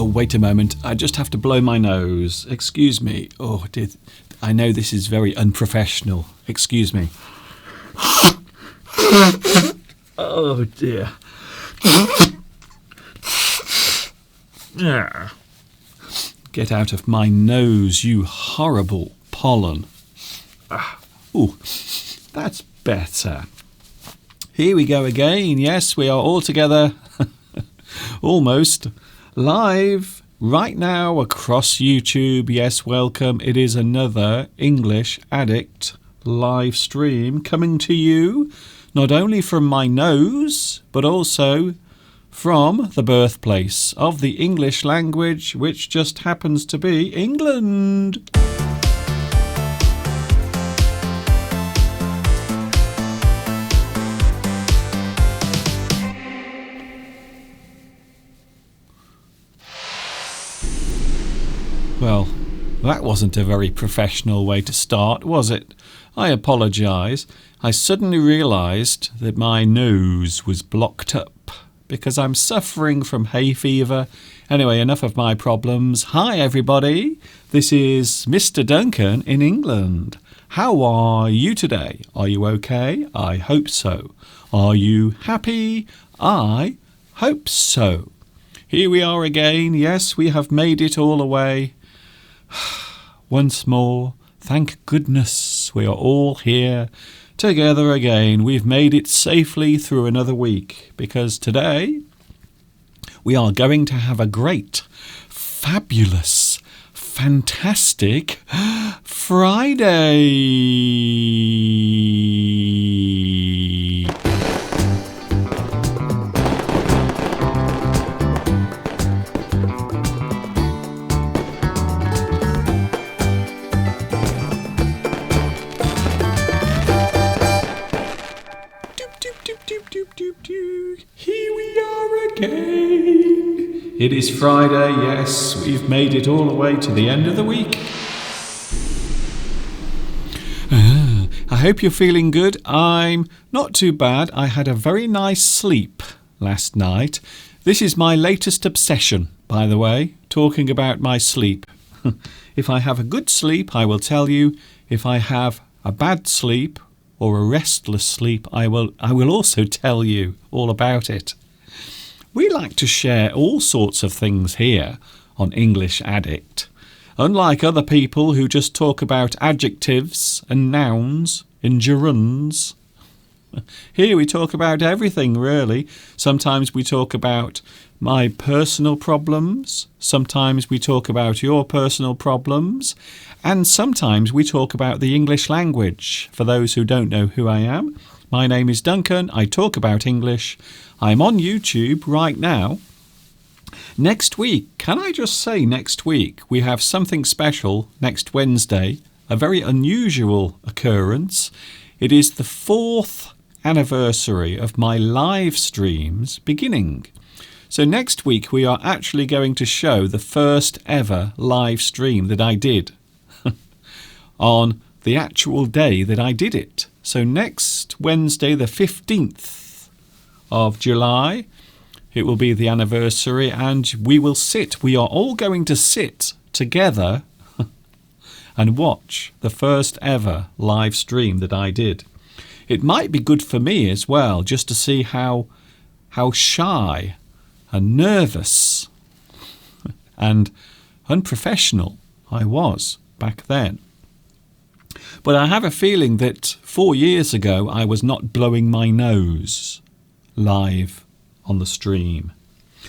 Oh, wait a moment. I just have to blow my nose. Excuse me. Oh, I know this is very unprofessional. Excuse me. Oh, dear. Get out of my nose, you horrible pollen. Oh, that's better. Here we go again. Yes, we are all together. Almost live right now across YouTube. Yes, welcome. It is another English Addict live stream coming to you, not only from my nose, but also from the birthplace of the English language, which just happens to be England. Well, that wasn't a very professional way to start, was it? I apologise. I suddenly realised that my nose was blocked up because I'm suffering from hay fever. Anyway, enough of my problems. Hi, everybody. This is Mr. Duncan in England. How are you today? Are you okay? I hope so. Are you happy? I hope so. Here we are again. Yes, we have made it all the way. Once more, thank goodness we are all here together again. We've made it safely through another week because today we are going to have a great, fabulous, fantastic Friday. Here we are again. It is Friday, yes, we've made it all the way to the end of the week. I hope you're feeling good. I'm not too bad. I had a very nice sleep last night. This is my latest obsession, by the way, talking about my sleep. If I have a good sleep, I will tell you. If I have a bad sleep or a restless sleep, I will also tell you all about it. We like to share all sorts of things here on English Addict. Unlike other people who just talk about adjectives and nouns and gerunds, here we talk about everything, really. Sometimes we talk about my personal problems, sometimes we talk about your personal problems, and sometimes we talk about the English language. For those who don't know who I am, my name is Duncan. I talk about English. I'm on YouTube right now. Next week, can I just say next week, we have something special next Wednesday, a very unusual occurrence. It is the 4th anniversary of my live streams beginning. So next week we are actually going to show the first ever live stream that I did on the actual day that I did it. So next Wednesday, the 15th of July, it will be the anniversary, and we are all going to sit together and watch the first ever live stream that I did. It might be good for me as well, just to see how shy and nervous and unprofessional I was back then. But I have a feeling that 4 years ago I was not blowing my nose live on the stream.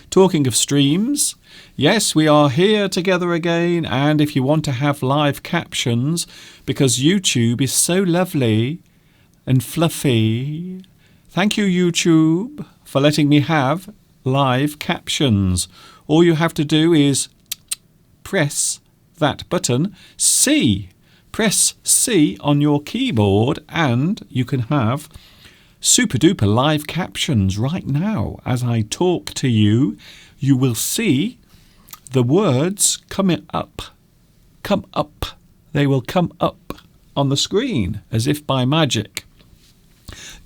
Talking of streams, yes, we are here together again, and if you want to have live captions, because YouTube is so lovely and fluffy, thank you YouTube for letting me have live captions. All you have to do is press that button C. Press C on your keyboard and you can have super duper live captions right now. As I talk to you, you will see the words come up. They will come up on the screen as if by magic.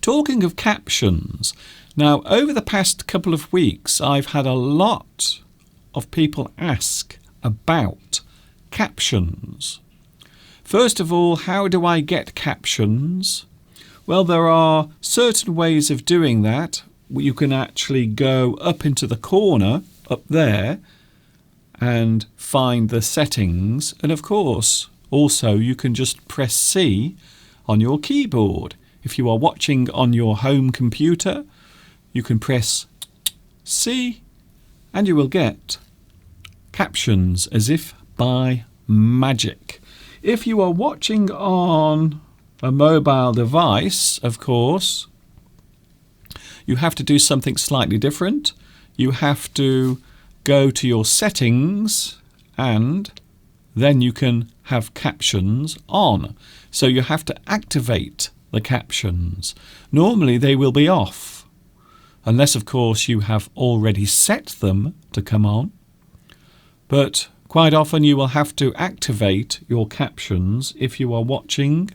Talking of captions, now over the past couple of weeks I've had a lot of people ask about captions. First of all, how do I get captions? Well, there are certain ways of doing that. You can actually go up into the corner up there and find the settings, and of course also you can just press C on your keyboard. If you are watching on your home computer, you can press C and you will get captions as if by magic. If you are watching on a mobile device, of course, you have to do something slightly different. You have to go to your settings and then you can have captions on. So you have to activate the captions. Normally they will be off, unless of course you have already set them to come on. But quite often you will have to activate your captions if you are watching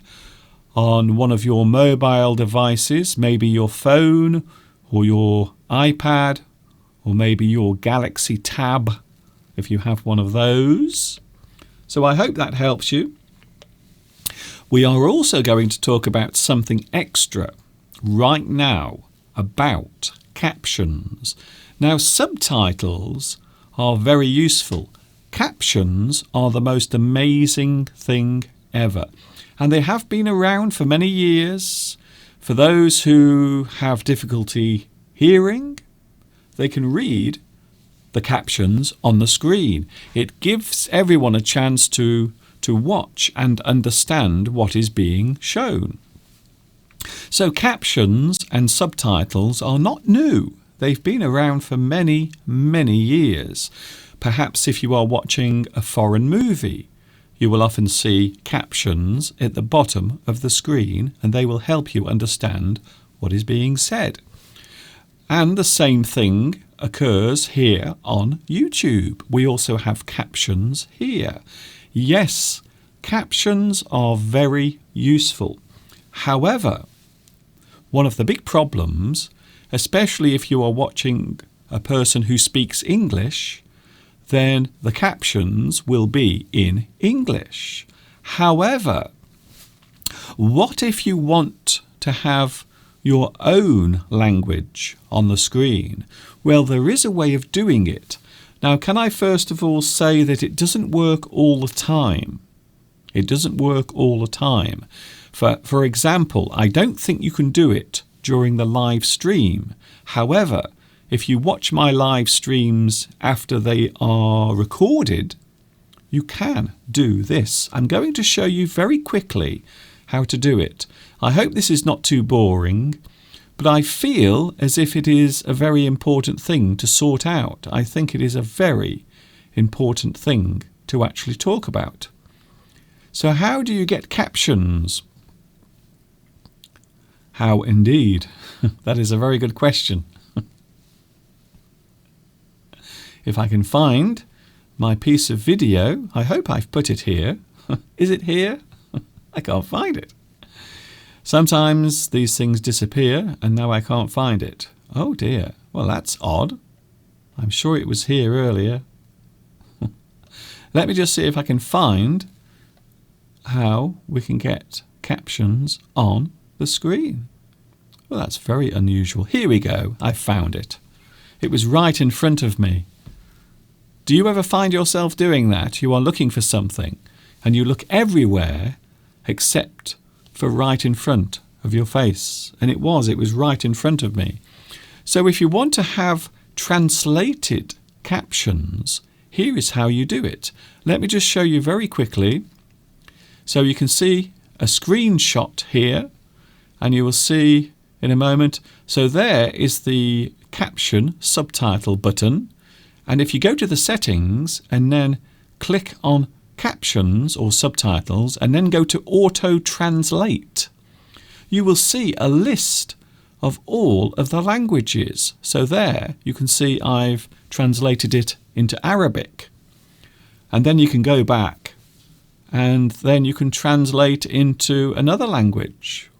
on one of your mobile devices, maybe your phone or your iPad or maybe your Galaxy Tab if you have one of those. So I hope that helps you. We are also going to talk about something extra right now about captions. Now, subtitles are very useful. Captions are the most amazing thing ever, and they have been around for many years. For those who have difficulty hearing, they can read the captions on the screen. It gives everyone a chance to watch and understand what is being shown. So captions and subtitles are not new. They've been around for many, many years. Perhaps if you are watching a foreign movie, you will often see captions at the bottom of the screen, and they will help you understand what is being said. And the same thing occurs here on YouTube. We also have captions here. Yes, captions are very useful. However, one of the big problems, especially if you are watching a person who speaks English, then the captions will be in English. However, what if you want to have your own language on the screen? Well, there is a way of doing it. Now, can I first of all say that it doesn't work all the time? It doesn't work all the time. For example, I don't think you can do it during the live stream. However, if you watch my live streams after they are recorded, you can do this. I'm going to show you very quickly how to do it. I hope this is not too boring, but I feel as if it is a very important thing to sort out. I think it is a very important thing to actually talk about. So how do you get captions? How indeed? That is a very good question. If I can find my piece of video, I hope I've put it here. Is it here? I can't find it. Sometimes these things disappear and now I can't find it. Oh dear. Well, that's odd. I'm sure it was here earlier. Let me just see if I can find how we can get captions on the screen. Well, that's very unusual. Here we go. I found it. It was right in front of me. Do you ever find yourself doing that? You are looking for something and you look everywhere except for right in front of your face. And it was right in front of me. So if you want to have translated captions, here is how you do it. Let me just show you very quickly. So you can see a screenshot here, and you will see in a moment. So there is the caption subtitle button. And if you go to the settings and then click on captions or subtitles and then go to auto translate, you will see a list of all of the languages. So there you can see I've translated it into Arabic, and then you can go back and then you can translate into another language.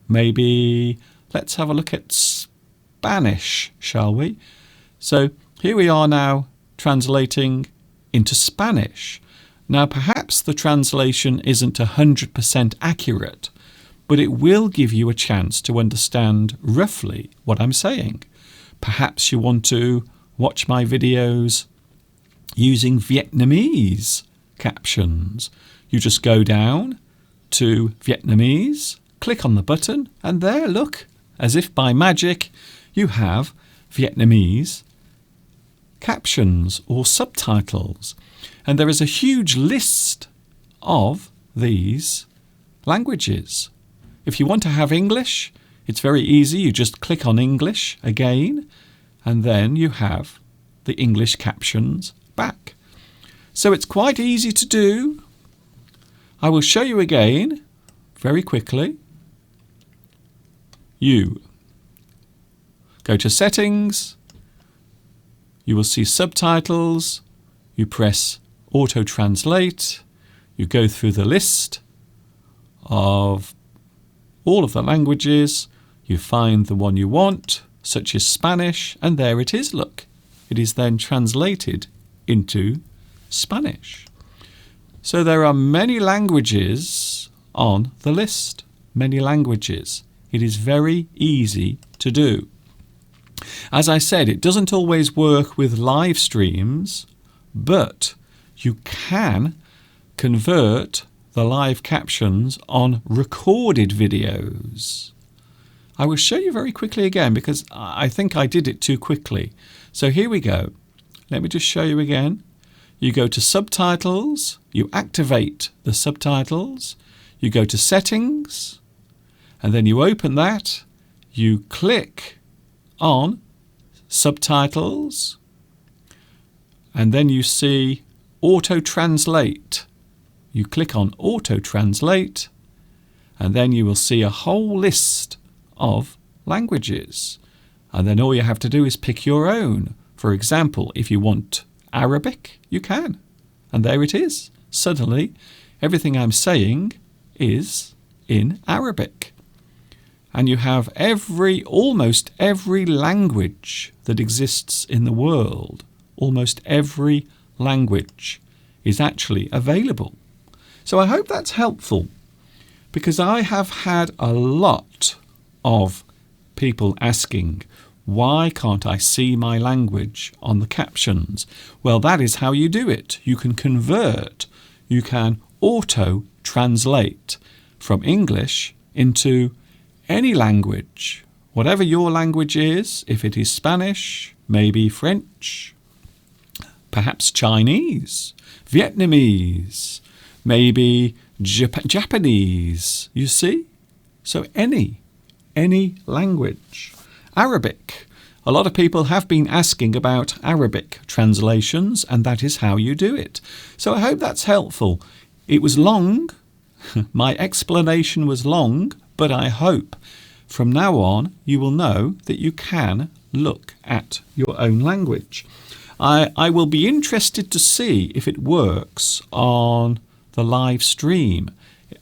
Maybe let's have a look at Spanish, shall we? So here we are now translating into Spanish. Now, perhaps the translation isn't 100% accurate, but it will give you a chance to understand roughly what I'm saying. Perhaps you want to watch my videos using Vietnamese captions. You just go down to Vietnamese, click on the button, and there, look, as if by magic, you have Vietnamese captions or subtitles. And there is a huge list of these languages. If you want to have English, it's very easy. You just click on English again, and then you have the English captions back. So it's quite easy to do. I will show you again very quickly. You go to Settings. You will see Subtitles. You press Auto Translate. You go through the list of all of the languages. You find the one you want, such as Spanish, and there it is, look. It is then translated into Spanish. So there are many languages on the list, many languages. It is very easy to do. As I said, it doesn't always work with live streams, but you can convert the live captions on recorded videos. I will show you very quickly again because I think I did it too quickly. So here we go. Let me just show you again. You go to Subtitles, you activate the subtitles, you go to Settings, and then you open that, you click on Subtitles, and then you see Auto Translate. You click on Auto Translate, and then you will see a whole list of languages. And then all you have to do is pick your own. For example, if you want Arabic, you can. And there it is. Suddenly, everything I'm saying is in Arabic. And you have almost every language that exists in the world. Almost every language is actually available. So I hope that's helpful, because I have had a lot of people asking, why can't I see my language on the captions? Well, that is how you do it. You can convert, you can auto-translate from English into any language, whatever your language is. If it is Spanish, maybe French, perhaps Chinese, Vietnamese, maybe Japanese, you see? So any language. Arabic. A lot of people have been asking about Arabic translations, and that is how you do it. So I hope that's helpful. It was long. My explanation was long, but I hope from now on you will know that you can look at your own language. I will be interested to see if it works on the live stream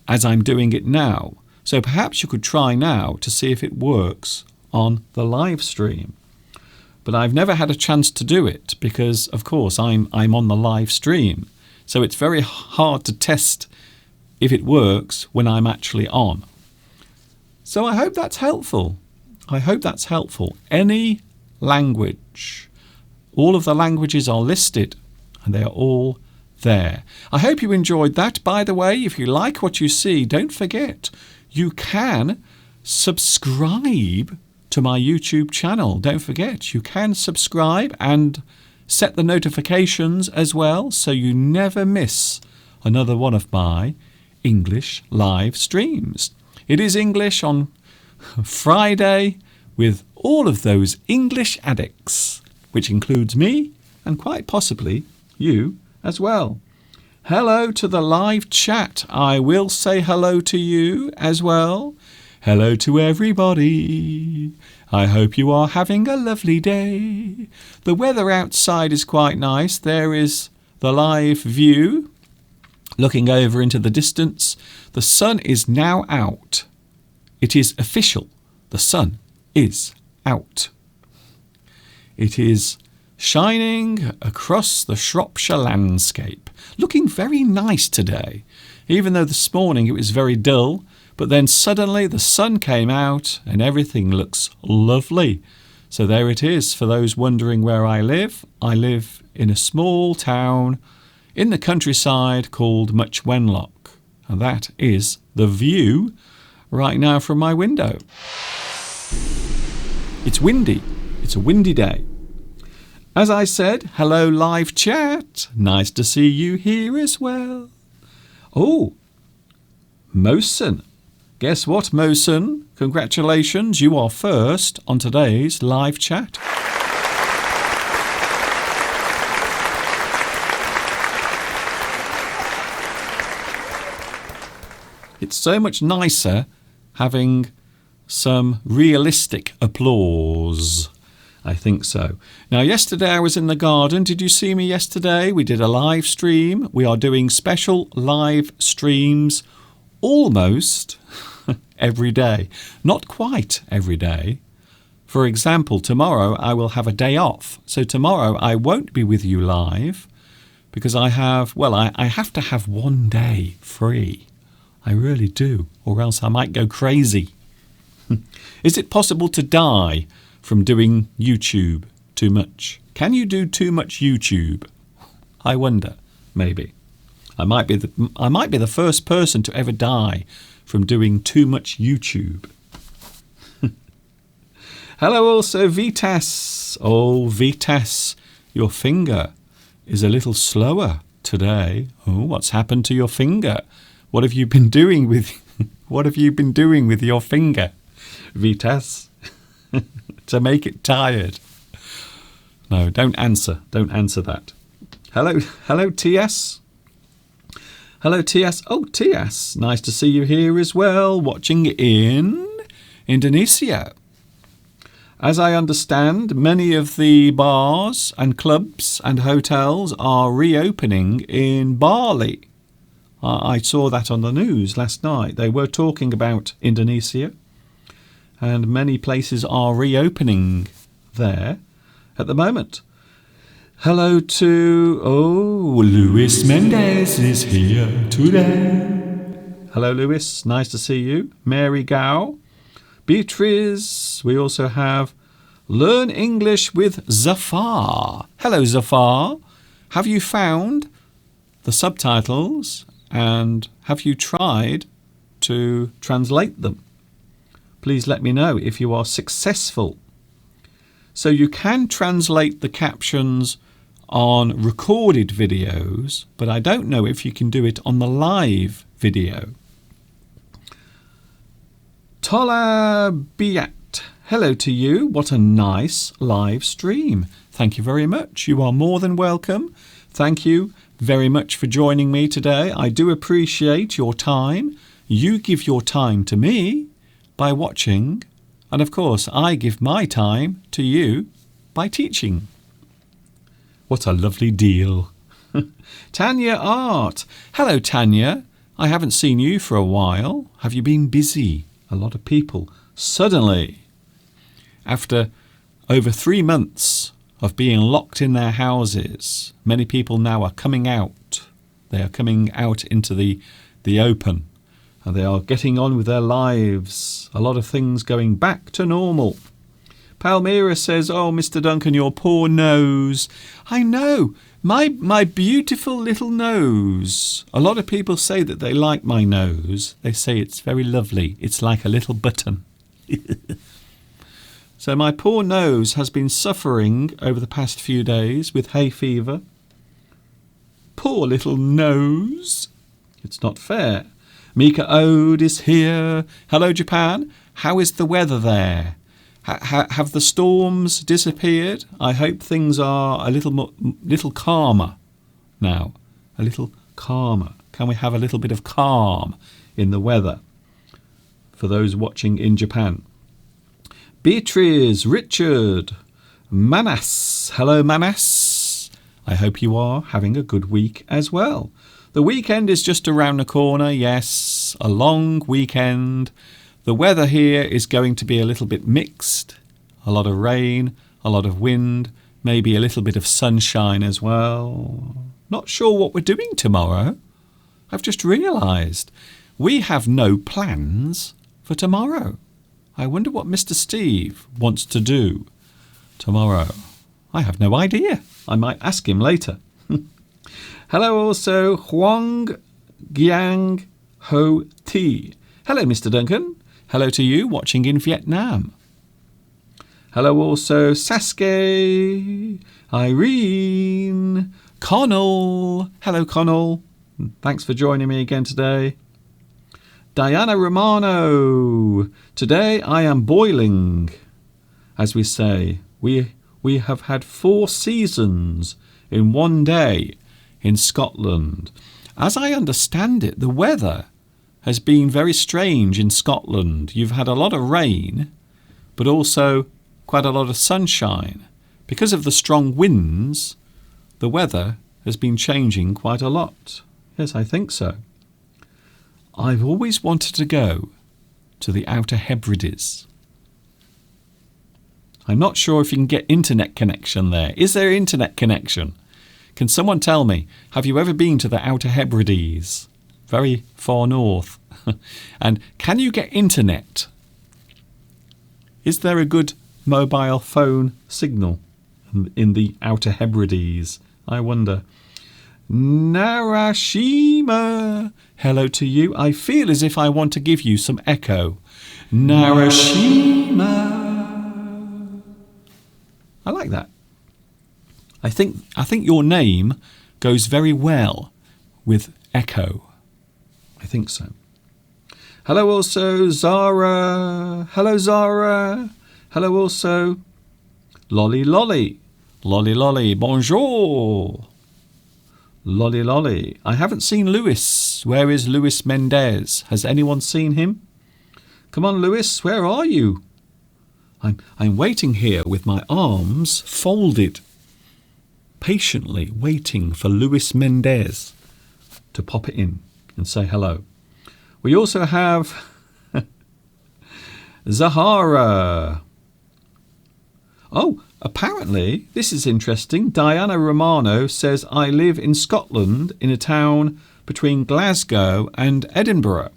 as I'm doing it now. So perhaps you could try now to see if it works on the live stream. But I've never had a chance to do it because, of course, I'm on the live stream. So it's very hard to test if it works when I'm actually on. So I hope that's helpful. I hope that's helpful. Any language. All of the languages are listed and they are all there. I hope you enjoyed that. By the way, if you like what you see, don't forget you can subscribe to my YouTube channel. Don't forget, you can subscribe and set the notifications as well so you never miss another one of my English live streams. It is English on Friday with all of those English addicts, which includes me and quite possibly you as well. Hello to the live chat. I will say hello to you as well. Hello to everybody. I hope you are having a lovely day. The weather outside is quite nice. There is the live view looking over into the distance. The sun is now out. It is official. The sun is out. It is shining across the Shropshire landscape. Looking very nice today, even though this morning it was very dull, but then suddenly the sun came out and everything looks lovely. So there it is. For those wondering where I live in a small town in the countryside called Much Wenlock. And that is the view right now from my window. It's windy. It's a windy day. As I said, hello live chat. Nice to see you here as well. Oh, Mosen. Guess what, Mosen? Congratulations, you are first on today's live chat. It's so much nicer having some realistic applause. I think so. Now, yesterday I was in the garden. Did you see me yesterday? We did a live stream. We are doing special live streams almost every day. Not quite every day. For example, tomorrow I will have a day off. So tomorrow I won't be with you live because I have to have one day free. I really do, or else I might go crazy. Is it possible to die from doing YouTube too much? Can you do too much YouTube? I wonder, maybe. I might be the first person to ever die from doing too much YouTube. Hello also, Vitas. Oh, Vitas, your finger is a little slower today. Oh, what's happened to your finger? What have you been doing with your finger, Vitas? To make it tired. No, don't answer. Don't answer that. Hello, TS. Hello, TS. Oh, TS. Nice to see you here as well, watching in Indonesia. As I understand, many of the bars and clubs and hotels are reopening in Bali. I saw that on the news last night. They were talking about Indonesia, and many places are reopening there at the moment. Hello to... Oh, Luis Mendez is here today. Hello, Luis. Nice to see you. Mary Gow. Beatrice. We also have Learn English with Zafar. Hello, Zafar. Have you found the subtitles and have you tried to translate them? Please let me know if you are successful. So you can translate the captions on recorded videos, but I don't know if you can do it on the live video. Tola Biat, hello to you. What a nice live stream. Thank you very much. You are more than welcome. Thank you very much for joining me today. I do appreciate your time. You give your time to me by watching, and of course I give my time to you by teaching. What a lovely deal. Tanya Art. Hello, Tanya. I haven't seen you for a while. Have you been busy? A lot of people suddenly, after over 3 months of being locked in their houses, many people now are coming out. They are coming out into the open, and they are getting on with their lives. A lot of things going back to normal. Palmyra says, oh, Mr. Duncan, your poor nose. I know, my beautiful little nose. A lot of people say that they like my nose. They say it's very lovely. It's like a little button. So my poor nose has been suffering over the past few days with hay fever. Poor little nose. It's not fair. Mika Ode is here. Hello, Japan. How is the weather there? Have the storms disappeared? I hope things are a little calmer now. A little calmer. Can we have a little bit of calm in the weather for those watching in Japan? Beatrice, Richard, Manas. Hello, Manas. I hope you are having a good week as well. The weekend is just around the corner. Yes, a long weekend. The weather here is going to be a little bit mixed. A lot of rain, a lot of wind, maybe a little bit of sunshine as well. Not sure what we're doing tomorrow. I've just realised we have no plans for tomorrow. I wonder what Mr. Steve wants to do tomorrow. I have no idea. I might ask him later. Hello also, Huang Giang Ho Ti. Hello, Mr. Duncan. Hello to you watching in Vietnam. Hello also, Sasuke, Irene, Connell. Hello, Connell. Thanks for joining me again today. Diana Romano. Today I am boiling, as we say. We have had 4 seasons in one day in Scotland. As I understand it, the weather has been very strange in Scotland. You've had a lot of rain, but also quite a lot of sunshine. Because of the strong winds, the weather has been changing quite a lot. Yes, I think so. I've always wanted to go to the Outer Hebrides. I'm not sure if you can get internet connection there. Is there internet connection? Can someone tell me, have you ever been to the Outer Hebrides? Very far north. And can you get internet? Is there a good mobile phone signal in the Outer Hebrides? I wonder. Narashima. Hello to you. I feel as if I want to give you some echo. Narashima. I like that. I think your name goes very well with echo. I think so. Hello also, Zara. Hello, Zara. Hello also, Lolly Lolly. Lolly Lolly, bonjour. Lolly Lolly. I haven't seen Luis. Where is Luis Mendez? Has anyone seen him? Come on, Luis, where are you? I'm waiting here with my arms folded, patiently waiting for Luis Mendez to pop it in and say hello. We also have Zahara. Oh, apparently, this is interesting. Diana Romano says, I live in Scotland in a town between Glasgow and Edinburgh.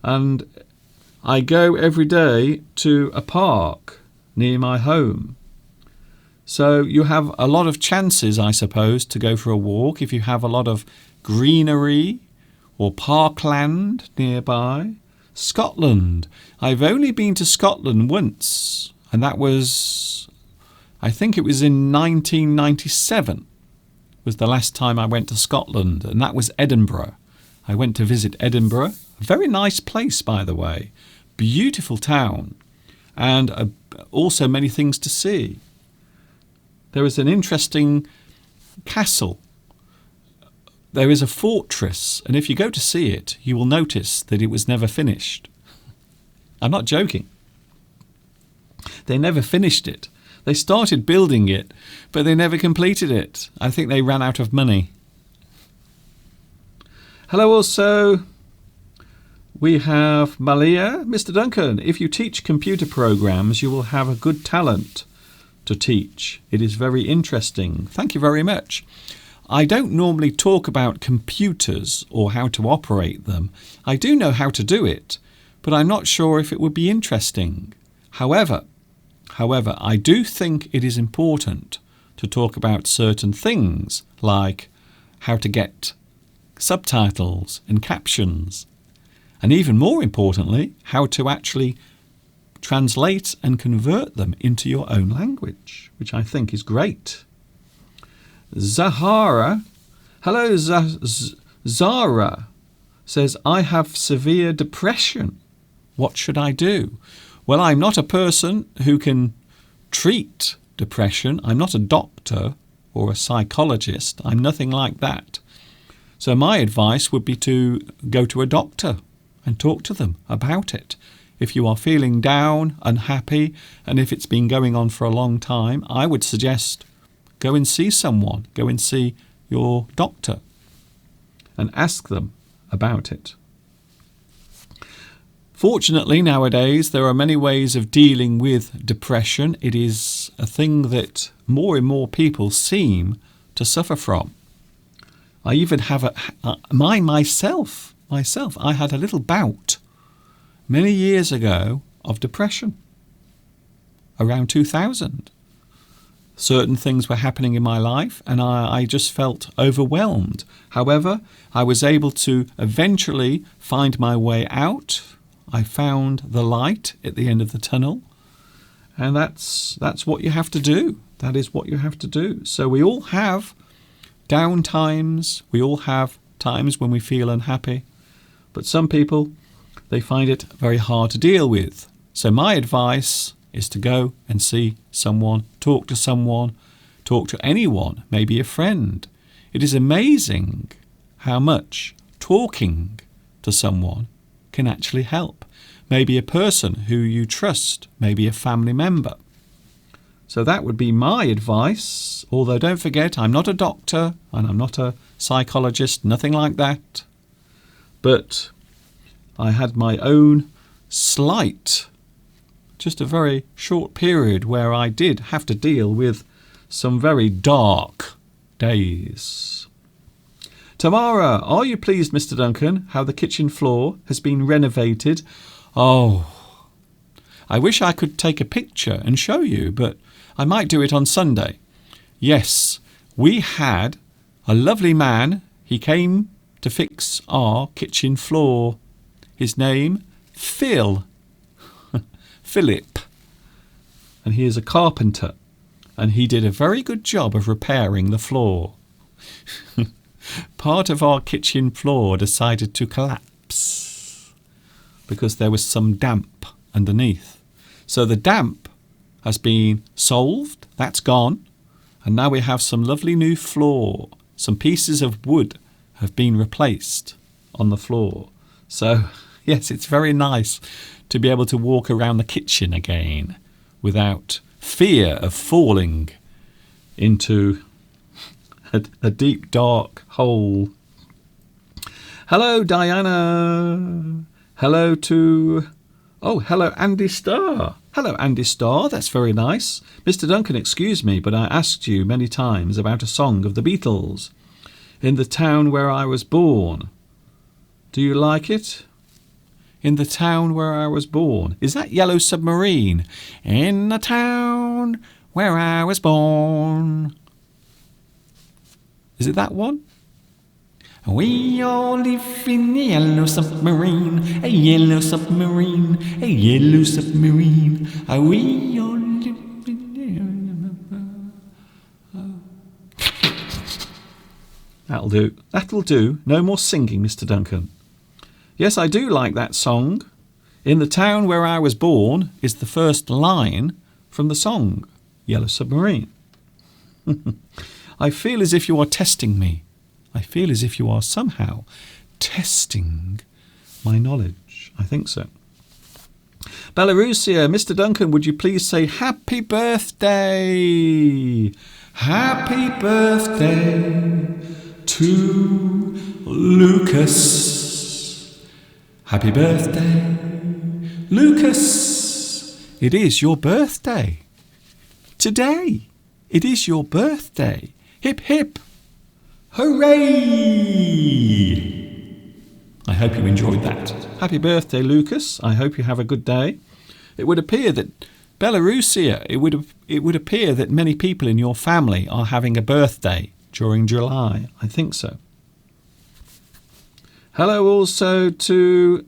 And I go every day to a park near my home. So you have a lot of chances, I suppose, to go for a walk if you have a lot of greenery or parkland nearby. Scotland. I've only been to Scotland once, and that was, I think it was in 1997 was the last time I went to Scotland, and that was Edinburgh. I went to visit Edinburgh. A very nice place, by the way. Beautiful town, and also many things to see. There is an interesting castle. There is a fortress, and if you go to see it, you will notice that it was never finished. I'm not joking. They never finished it. They started building it, but they never completed it. I think they ran out of money. Hello also. We have Malia. Mr. Duncan, if you teach computer programs, you will have a good talent to teach. It is very interesting. Thank you very much. I don't normally talk about computers or how to operate them. I do know how to do it, but I'm not sure if it would be interesting. However, I do think it is important to talk about certain things, like how to get subtitles and captions, and even more importantly, how to actually translate and convert them into your own language, which I think is great. Zahara, hello Zara, says, I have severe depression. What should I do? Well, I'm not a person who can treat depression. I'm not a doctor or a psychologist. I'm nothing like that. So my advice would be to go to a doctor and talk to them about it. If you are feeling down, unhappy, and if it's been going on for a long time, I would suggest go and see someone. Go and see your doctor and ask them about it. Fortunately, nowadays, there are many ways of dealing with depression. It is a thing that more and more people seem to suffer from. I even have myself. I had a little bout many years ago of depression, around 2000. Certain things were happening in my life and I just felt overwhelmed. However, I was able to eventually find my way out. I found the light at the end of the tunnel, and that's what you have to do. That is what you have to do. So we all have down times. We all have times when we feel unhappy. But some people, they find it very hard to deal with. So my advice is to go and see someone, talk to anyone, maybe a friend. It is amazing how much talking to someone can actually help. Maybe a person who you trust, maybe a family member. So that would be my advice. Although don't forget, I'm not a doctor and I'm not a psychologist, nothing like that. But I had my own slight, just a very short period where I did have to deal with some very dark days. Tamara, are you pleased, Mr. Duncan, how the kitchen floor has been renovated? Oh, I wish I could take a picture and show you, but I might do it on Sunday. Yes, we had a lovely man. He came to fix our kitchen floor. His name, Phil. Philip. And he is a carpenter. And he did a very good job of repairing the floor. Part of our kitchen floor decided to collapse because there was some damp underneath. So the damp has been solved. That's gone. And now we have some lovely new floor. Some pieces of wood have been replaced on the floor. So, yes, it's very nice to be able to walk around the kitchen again without fear of falling into a deep, dark hole. Hello, Diana. Hello to... Oh, hello, Andy Starr. Hello, Andy Starr. That's very nice. Mr. Duncan, excuse me, but I asked you many times about a song of the Beatles. In the town where I was born. Do you like it? In the town where I was born. Is that Yellow Submarine? In the town where I was born. Is it that one? We all live in a yellow submarine, a yellow submarine, a yellow submarine. We all live in That'll do. That'll do. No more singing, Mr. Duncan. Yes, I do like that song. In the town where I was born is the first line from the song, Yellow Submarine. I feel as if you are testing me. I feel as if you are somehow testing my knowledge. I think so. Belarusia, Mr. Duncan, would you please say happy birthday? Happy birthday to Lucas. Happy birthday, Lucas. It is your birthday. Today, it is your birthday. Hip, hip. Hooray! I hope you enjoyed that. Happy birthday, Lucas. I hope you have a good day. It would appear that Belarusia, it would appear that many people in your family are having a birthday during July. I think so. Hello also to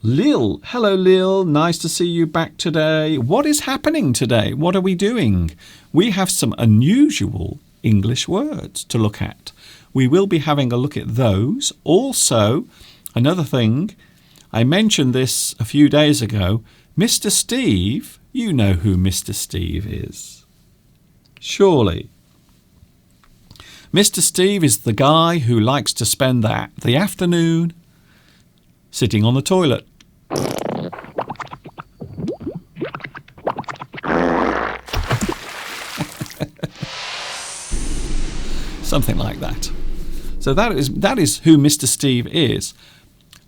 Lil. Hello, Lil. Nice to see you back today. What is happening today? What are we doing? We have some unusual English words to look at. We will be having a look at those. Also, another thing, I mentioned this a few days ago. Mr. Steve, you know who Mr. Steve is. Surely. Mr. Steve is the guy who likes to spend the afternoon sitting on the toilet. Something like that. So that is who Mr. Steve is.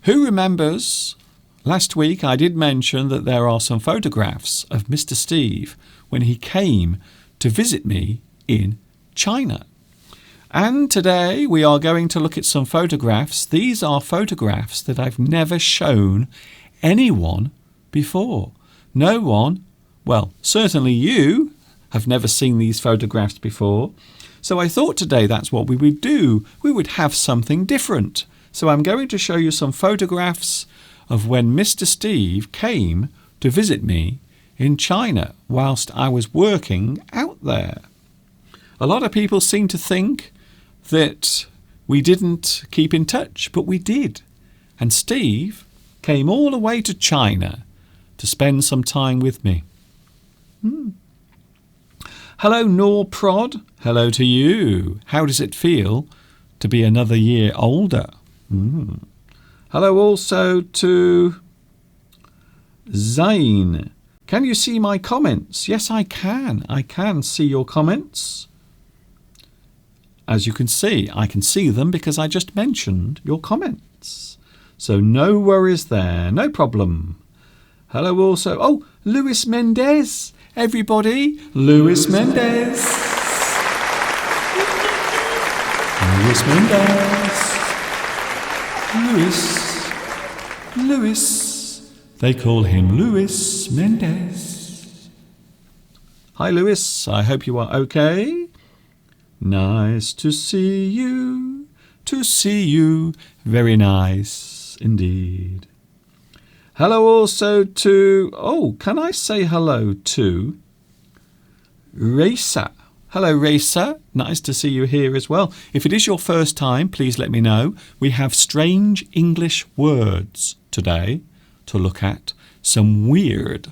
Who remembers last week I did mention that there are some photographs of Mr. Steve when he came to visit me in China. And today we are going to look at some photographs. These are photographs that I've never shown anyone before. No one, well, certainly you have never seen these photographs before. So I thought today that's what we would do. We would have something different. So I'm going to show you some photographs of when Mr. Steve came to visit me in China whilst I was working out there. A lot of people seem to think that we didn't keep in touch, but we did. And Steve came all the way to China to spend some time with me. Hello, Nor Prod. Hello to you. How does it feel to be another year older? Hello also to Zain. Can you see my comments? Yes, I can. I can see your comments. As you can see, I can see them because I just mentioned your comments. So no worries there, no problem. Hello also. Oh, Luis Mendez. Everybody, Luis Mendez. Luis Mendez. Luis. They call him Luis Mendez. Hi, Luis. I hope you are okay. Nice to see you. To see you. Very nice indeed. Hello also to, can I say hello to Raisa? Hello, Raisa. Nice to see you here as well. If it is your first time, please let me know. We have strange English words today to look at. Some weird,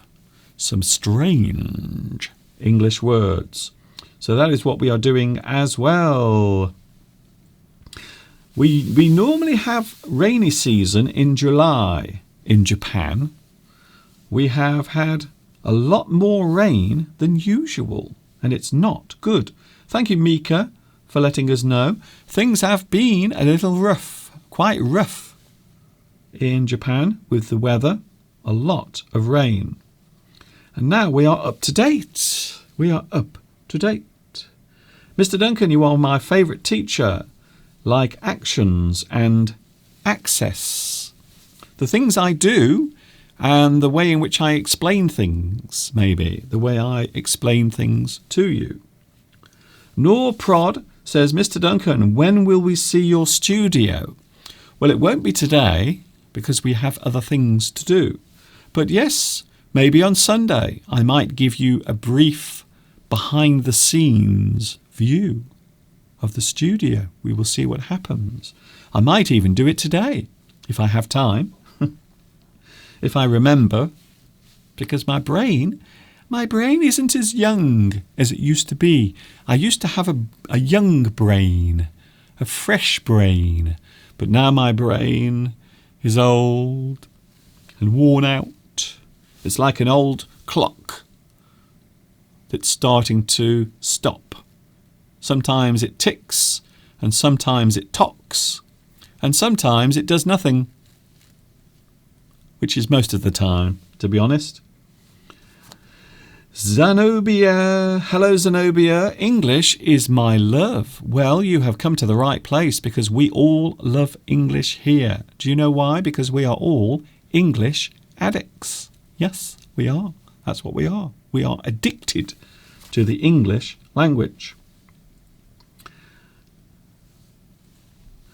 some strange English words. So that is what we are doing as well. We normally have rainy season in July in Japan. We have had a lot more rain than usual, and it's not good. Thank you, Mika, for letting us know. Things have been a little rough, quite rough in Japan with the weather. A lot of rain. And now we are up to date. We are up to date. Mr. Duncan, you are my favourite teacher. Like actions and access. The things I do and the way in which I explain things, maybe. The way I explain things to you. Nor Prod says, Mr. Duncan, when will we see your studio? Well, it won't be today because we have other things to do. But yes, maybe on Sunday I might give you a brief behind the scenes view of the studio. We will see what happens. I might even do it today if I have time. If I remember, because my brain isn't as young as it used to be. I used to have a young brain, a fresh brain, but now my brain is old and worn out. It's like an old clock that's starting to stop. Sometimes it ticks, and sometimes it tocks, and sometimes it does nothing, which is most of the time, to be honest. Zenobia. Hello, Zenobia. English is my love. Well, you have come to the right place because we all love English here. Do you know why? Because we are all English addicts. Yes, we are. That's what we are. We are addicted to the English language.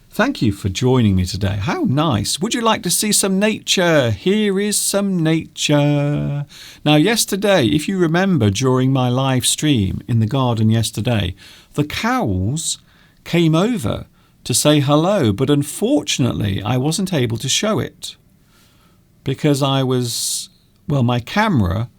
Thank you for joining me today. How nice. Would you like to see some nature? Here is some nature. Now, yesterday, if you remember during my live stream in the garden yesterday, the cows came over to say hello, but unfortunately, I wasn't able to show it because my camera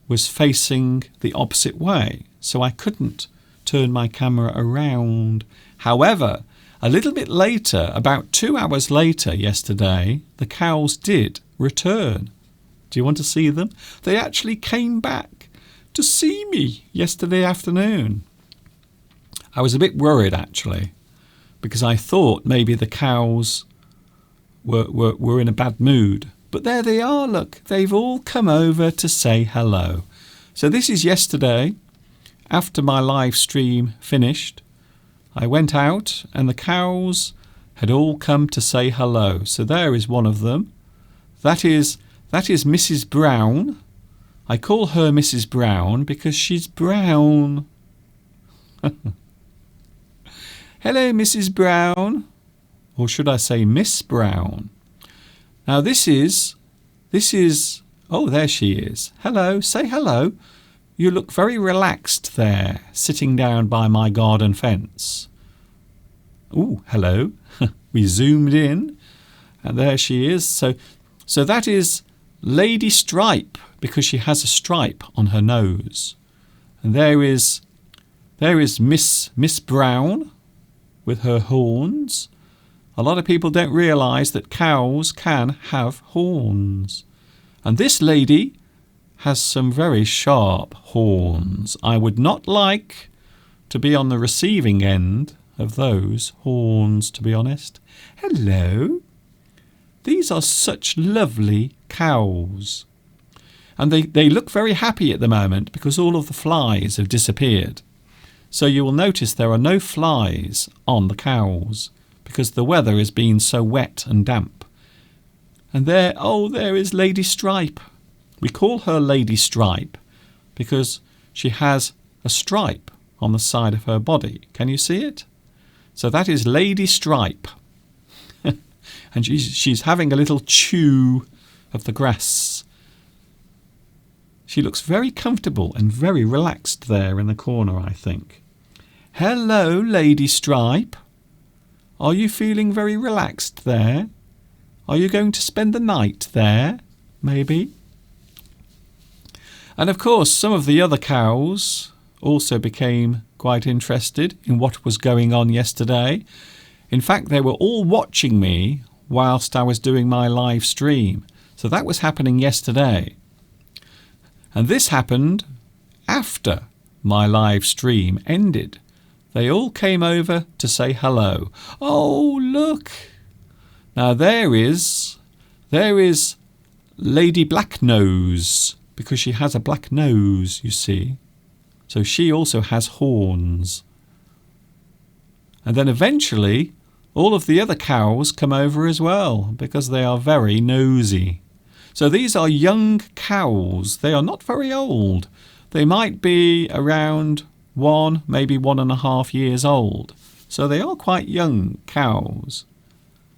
was facing the opposite way, so I couldn't turn my camera around. However, a little bit later, about 2 hours later yesterday, the cows did return. Do you want to see them? They actually came back to see me yesterday afternoon. I was a bit worried, actually, because I thought maybe the cows were in a bad mood But there they are, look. They've all come over to say hello. So this is yesterday, after my live stream finished. I went out and the cows had all come to say hello. So there is one of them. That is Mrs. Brown. I call her Mrs. Brown because she's brown. Hello, Mrs. Brown. Or should I say Miss Brown? Now this is, oh, there she is. Hello, say hello. You look very relaxed there, sitting down by my garden fence. Oh, hello. We zoomed in, and there she is. So that is Lady Stripe, because she has a stripe on her nose. And there is Miss Brown with her horns. A lot of people don't realise that cows can have horns. And this lady has some very sharp horns. I would not like to be on the receiving end of those horns, to be honest. Hello. These are such lovely cows. And they look very happy at the moment because all of the flies have disappeared. So you will notice there are no flies on the cows because the weather has been so wet and damp. And there is Lady Stripe. We call her Lady Stripe because she has a stripe on the side of her body. Can you see it? So that is Lady Stripe. And she's having a little chew of the grass. She looks very comfortable and very relaxed there in the corner, I think. Hello, Lady Stripe. Are you feeling very relaxed there? Are you going to spend the night there, maybe? And of course, some of the other cows also became quite interested in what was going on yesterday. In fact, they were all watching me whilst I was doing my live stream. So that was happening yesterday. And this happened after my live stream ended. They all came over to say hello. Oh, look. Now there is Lady Blacknose, because she has a black nose, you see. So she also has horns. And then eventually all of the other cows come over as well because they are very nosy. So these are young cows. They are not very old. They might be around 1, maybe 1.5 years old. So they are quite young cows.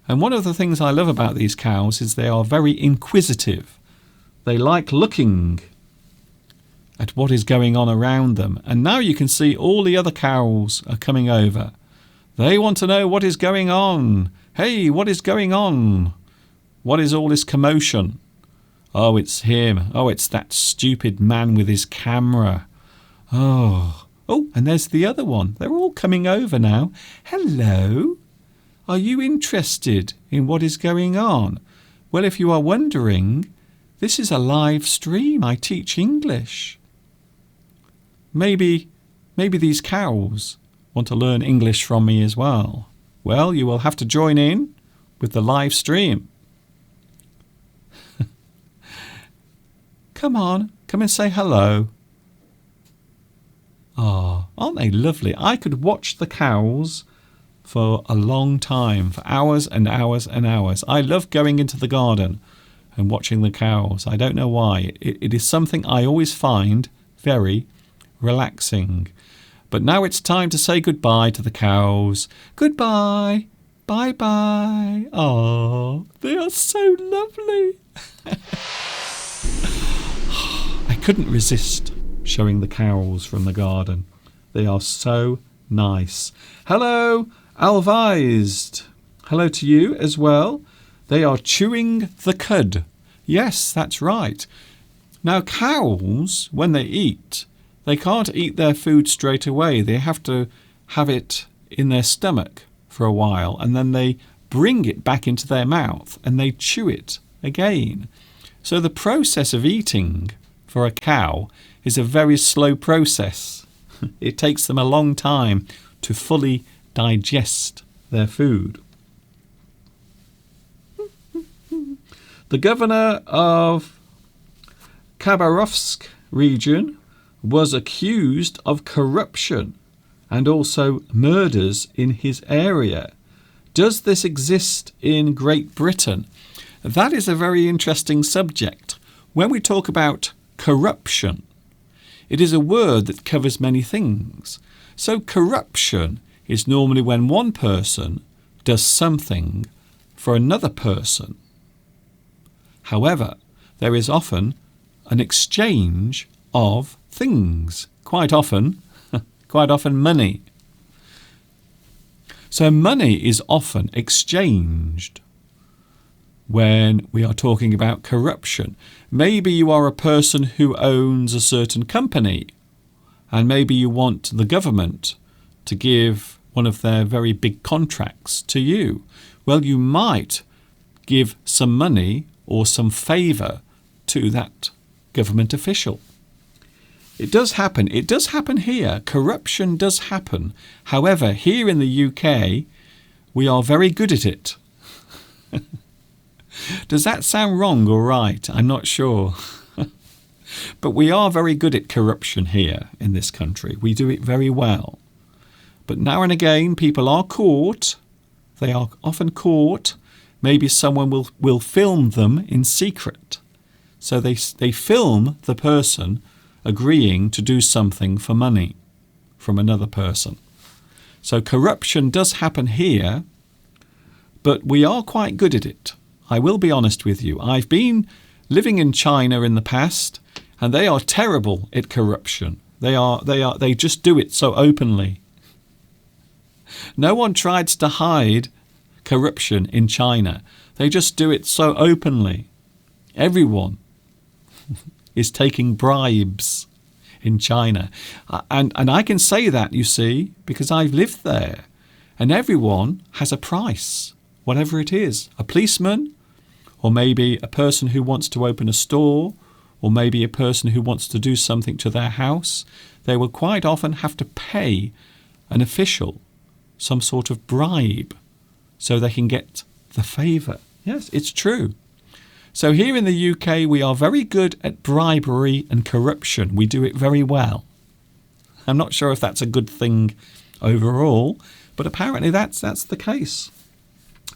And one of the things I love about these cows is they are very inquisitive. They like looking at what is going on around them. And now you can see all the other cows are coming over. They want to know what is going on. Hey, what is going on? What is all this commotion? Oh, it's him. Oh, it's that stupid man with his camera. Oh, and there's the other one. They're all coming over now. Hello. Are you interested in what is going on? Well, if you are wondering, this is a live stream. I teach English. Maybe these cows want to learn English from me as well. Well, you will have to join in with the live stream. Come on, come and say hello. Oh, aren't they lovely? I could watch the cows for a long time, for hours and hours and hours. I love going into the garden and watching the cows. I don't know why. It is something I always find very relaxing. But now it's time to say goodbye to the cows. Goodbye. Bye-bye. Oh, they are so lovely. I couldn't resist showing the cows from the garden. They are so nice. Hello, Alvised. Hello to you as well. They are chewing the cud. Yes, that's right. Now, cows, when they eat, they can't eat their food straight away. They have to have it in their stomach for a while, and then they bring it back into their mouth and they chew it again. So the process of eating for a cow is a very slow process. It takes them a long time to fully digest their food. The governor of Khabarovsk region was accused of corruption and also murders in his area. Does this exist in Great Britain? That is a very interesting subject. When we talk about corruption, it is a word that covers many things. So corruption is normally when one person does something for another person. However, there is often an exchange of things. Quite often money. So money is often exchanged when we are talking about corruption. Maybe you are a person who owns a certain company, and maybe you want the government to give one of their very big contracts to you. Well, you might give some money or some favour to that government official. It does happen. It does happen here. Corruption does happen. However, here in the UK, we are very good at it. Does that sound wrong or right? I'm not sure. But we are very good at corruption here in this country. We do it very well. But now and again, people are caught. They are often caught. Maybe someone will film them in secret. So they film the person agreeing to do something for money from another person. So corruption does happen here, but we are quite good at it. I will be honest with you. I've been living in China in the past, and they are terrible at corruption. They just do it so openly. No one tries to hide corruption in China. They just do it so openly. Everyone is taking bribes in China. And I can say that, you see, because I've lived there. And everyone has a price, whatever it is. A policeman, or maybe a person who wants to open a store, or maybe a person who wants to do something to their house. They will quite often have to pay an official some sort of bribe so they can get the favour. Yes, it's true. So here in the UK, we are very good at bribery and corruption. We do it very well. I'm not sure if that's a good thing overall, but apparently that's the case.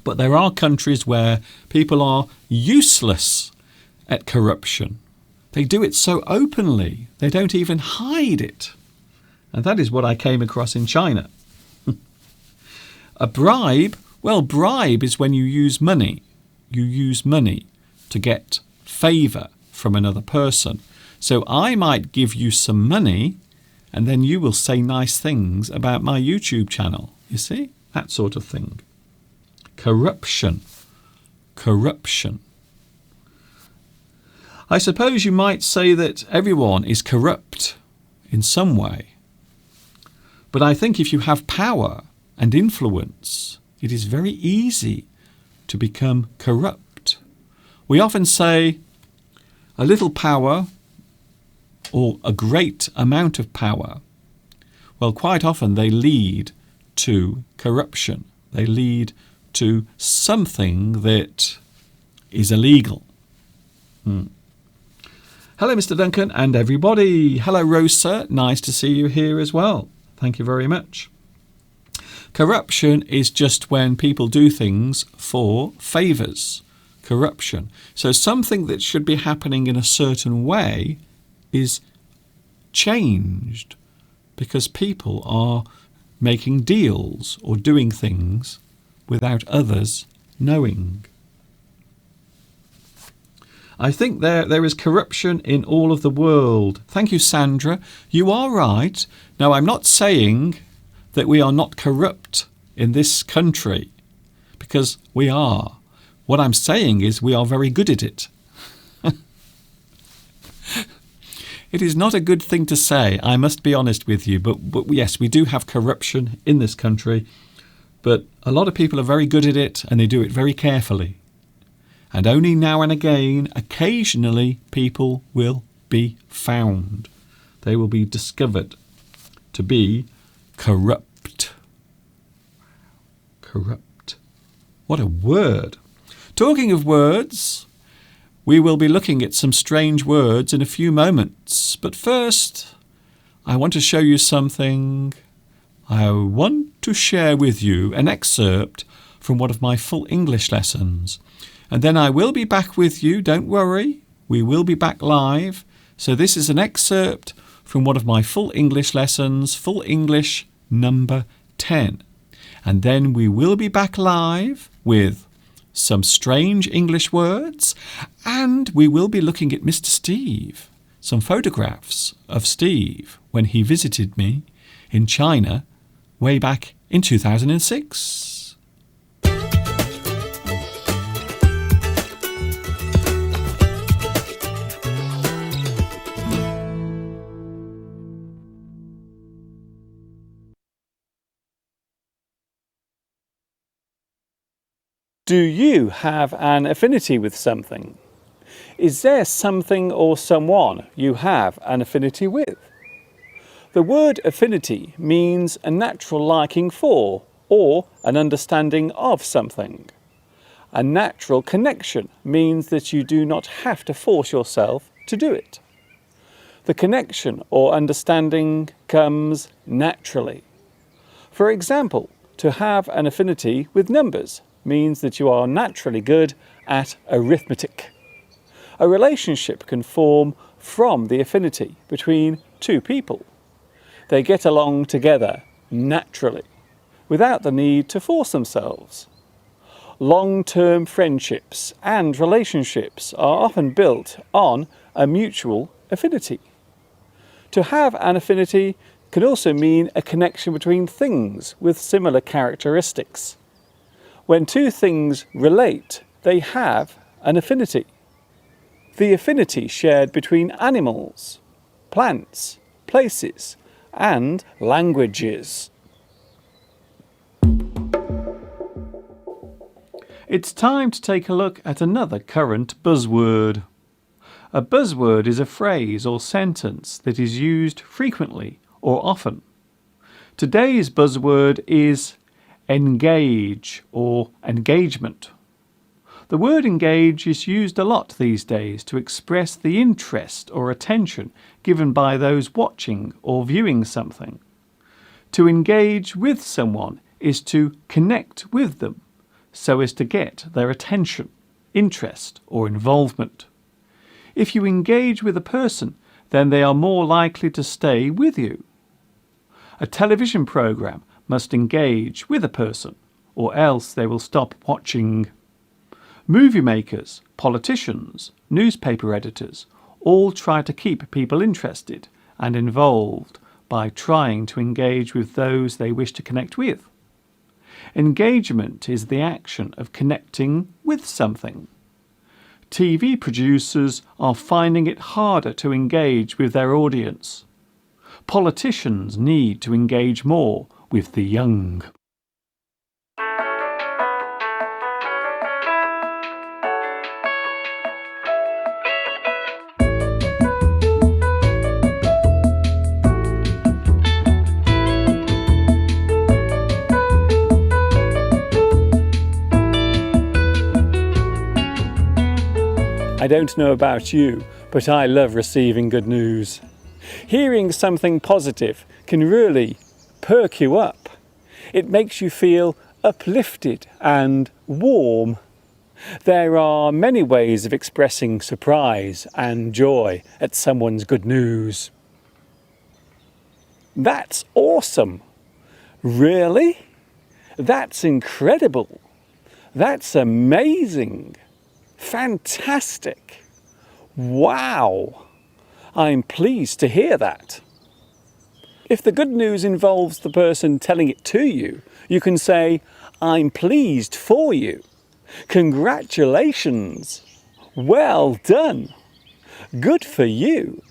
But there are countries where people are useless at corruption. They do it so openly. They don't even hide it. And that is what I came across in China. A bribe, well, bribe is when you use money. You use money to get favour from another person. So I might give you some money and then you will say nice things about my YouTube channel. You see? That sort of thing. Corruption. Corruption. I suppose you might say that everyone is corrupt in some way. But I think if you have power and influence, it is very easy to become corrupt. We often say a little power or a great amount of power. Well, quite often they lead to corruption. They lead to something that is illegal. Hello, Mr. Duncan and everybody. Hello, Rosa. Nice to see you here as well. Thank you very much. Corruption is just when people do things for favours. Corruption. So something that should be happening in a certain way is changed because people are making deals or doing things without others knowing. I think there is corruption in all of the world. Thank you, Sandra. You are right. Now, I'm not saying that we are not corrupt in this country, because we are. What I'm saying is we are very good at it. It is not a good thing to say, I must be honest with you, but yes, we do have corruption in this country, but a lot of people are very good at it and they do it very carefully. And only now and again, occasionally, people will be found. They will be discovered to be corrupt. Corrupt. What a word. Talking of words, We will be looking at some strange words in a few moments, but first, I want to show you something. I want to share with you an excerpt from one of my full English lessons, and then I will be back with you, don't worry, we will be back live. So this is an excerpt from one of my full English lessons, Full English number 10. And then we will be back live with some strange English words, and we will be looking at Mr. Steve, some photographs of Steve when he visited me in China way back in 2006. Do you have an affinity with something? Is there something or someone you have an affinity with? The word affinity means a natural liking for or an understanding of something. A natural connection means that you do not have to force yourself to do it. The connection or understanding comes naturally. For example, to have an affinity with numbers means that you are naturally good at arithmetic. A relationship can form from the affinity between two people. They get along together naturally, without the need to force themselves. Long-term friendships and relationships are often built on a mutual affinity. To have an affinity can also mean a connection between things with similar characteristics. When two things relate, they have an affinity. The affinity shared between animals, plants, places, and languages. It's time to take a look at another current buzzword. A buzzword is a phrase or sentence that is used frequently or often. Today's buzzword is engage or engagement. The word engage is used a lot these days to express the interest or attention given by those watching or viewing something. To engage with someone is to connect with them so as to get their attention, interest or involvement. If you engage with a person, then they are more likely to stay with you. A television program must engage with a person, or else they will stop watching. Movie makers, politicians, newspaper editors all try to keep people interested and involved by trying to engage with those they wish to connect with. Engagement is the action of connecting with something. TV producers are finding it harder to engage with their audience. Politicians need to engage more with the young. I don't know about you, but I love receiving good news. Hearing something positive can really perk you up. It makes you feel uplifted and warm. There are many ways of expressing surprise and joy at someone's good news. That's awesome! Really? That's incredible! That's amazing! Fantastic! Wow! I'm pleased to hear that. If the good news involves the person telling it to you, you can say, I'm pleased for you. Congratulations! Well done! Good for you!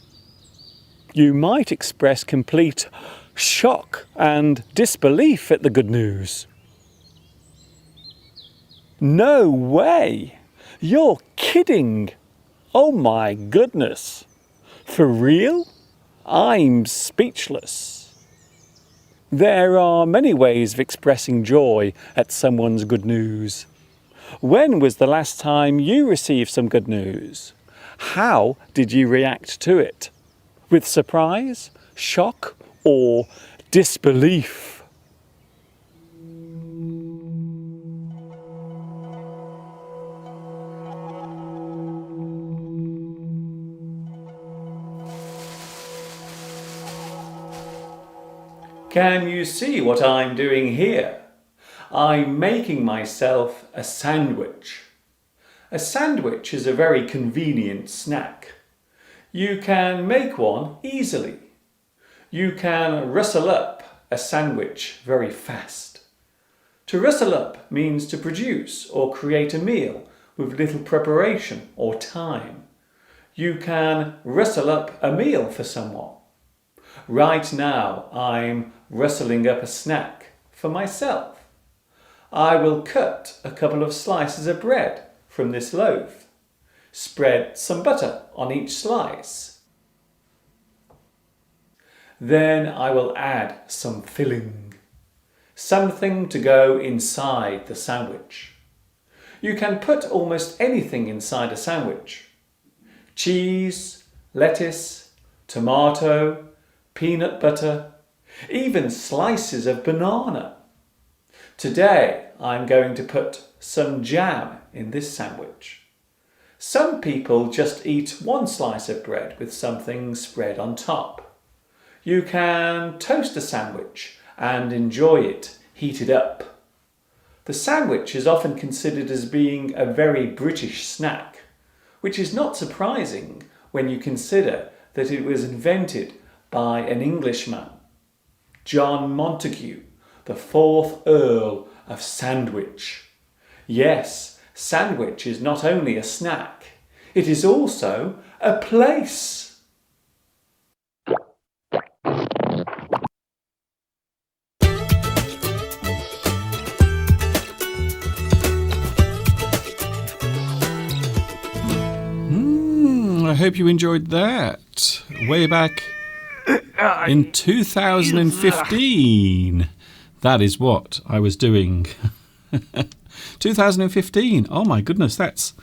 You might express complete shock and disbelief at the good news. No way! You're kidding! Oh my goodness! For real? I'm speechless. There are many ways of expressing joy at someone's good news. When was the last time you received some good news? How did you react to it? With surprise, shock, or disbelief? Can you see what I'm doing here? I'm making myself a sandwich. A sandwich is a very convenient snack. You can make one easily. You can rustle up a sandwich very fast. To rustle up means to produce or create a meal with little preparation or time. You can rustle up a meal for someone. Right now I'm rustling up a snack for myself. I will cut a couple of slices of bread from this loaf. Spread some butter on each slice. Then I will add some filling. Something to go inside the sandwich. You can put almost anything inside a sandwich. Cheese, lettuce, tomato, peanut butter, even slices of banana. Today I'm going to put some jam in this sandwich. Some people just eat one slice of bread with something spread on top. You can toast a sandwich and enjoy it heated up. The sandwich is often considered as being a very British snack, which is not surprising when you consider that it was invented by an Englishman, John Montagu, the 4th Earl of Sandwich. Yes, Sandwich is not only a snack, it is also a place. I hope you enjoyed that. Way back in 2015. That is what I was doing. 2015. Oh my goodness, that's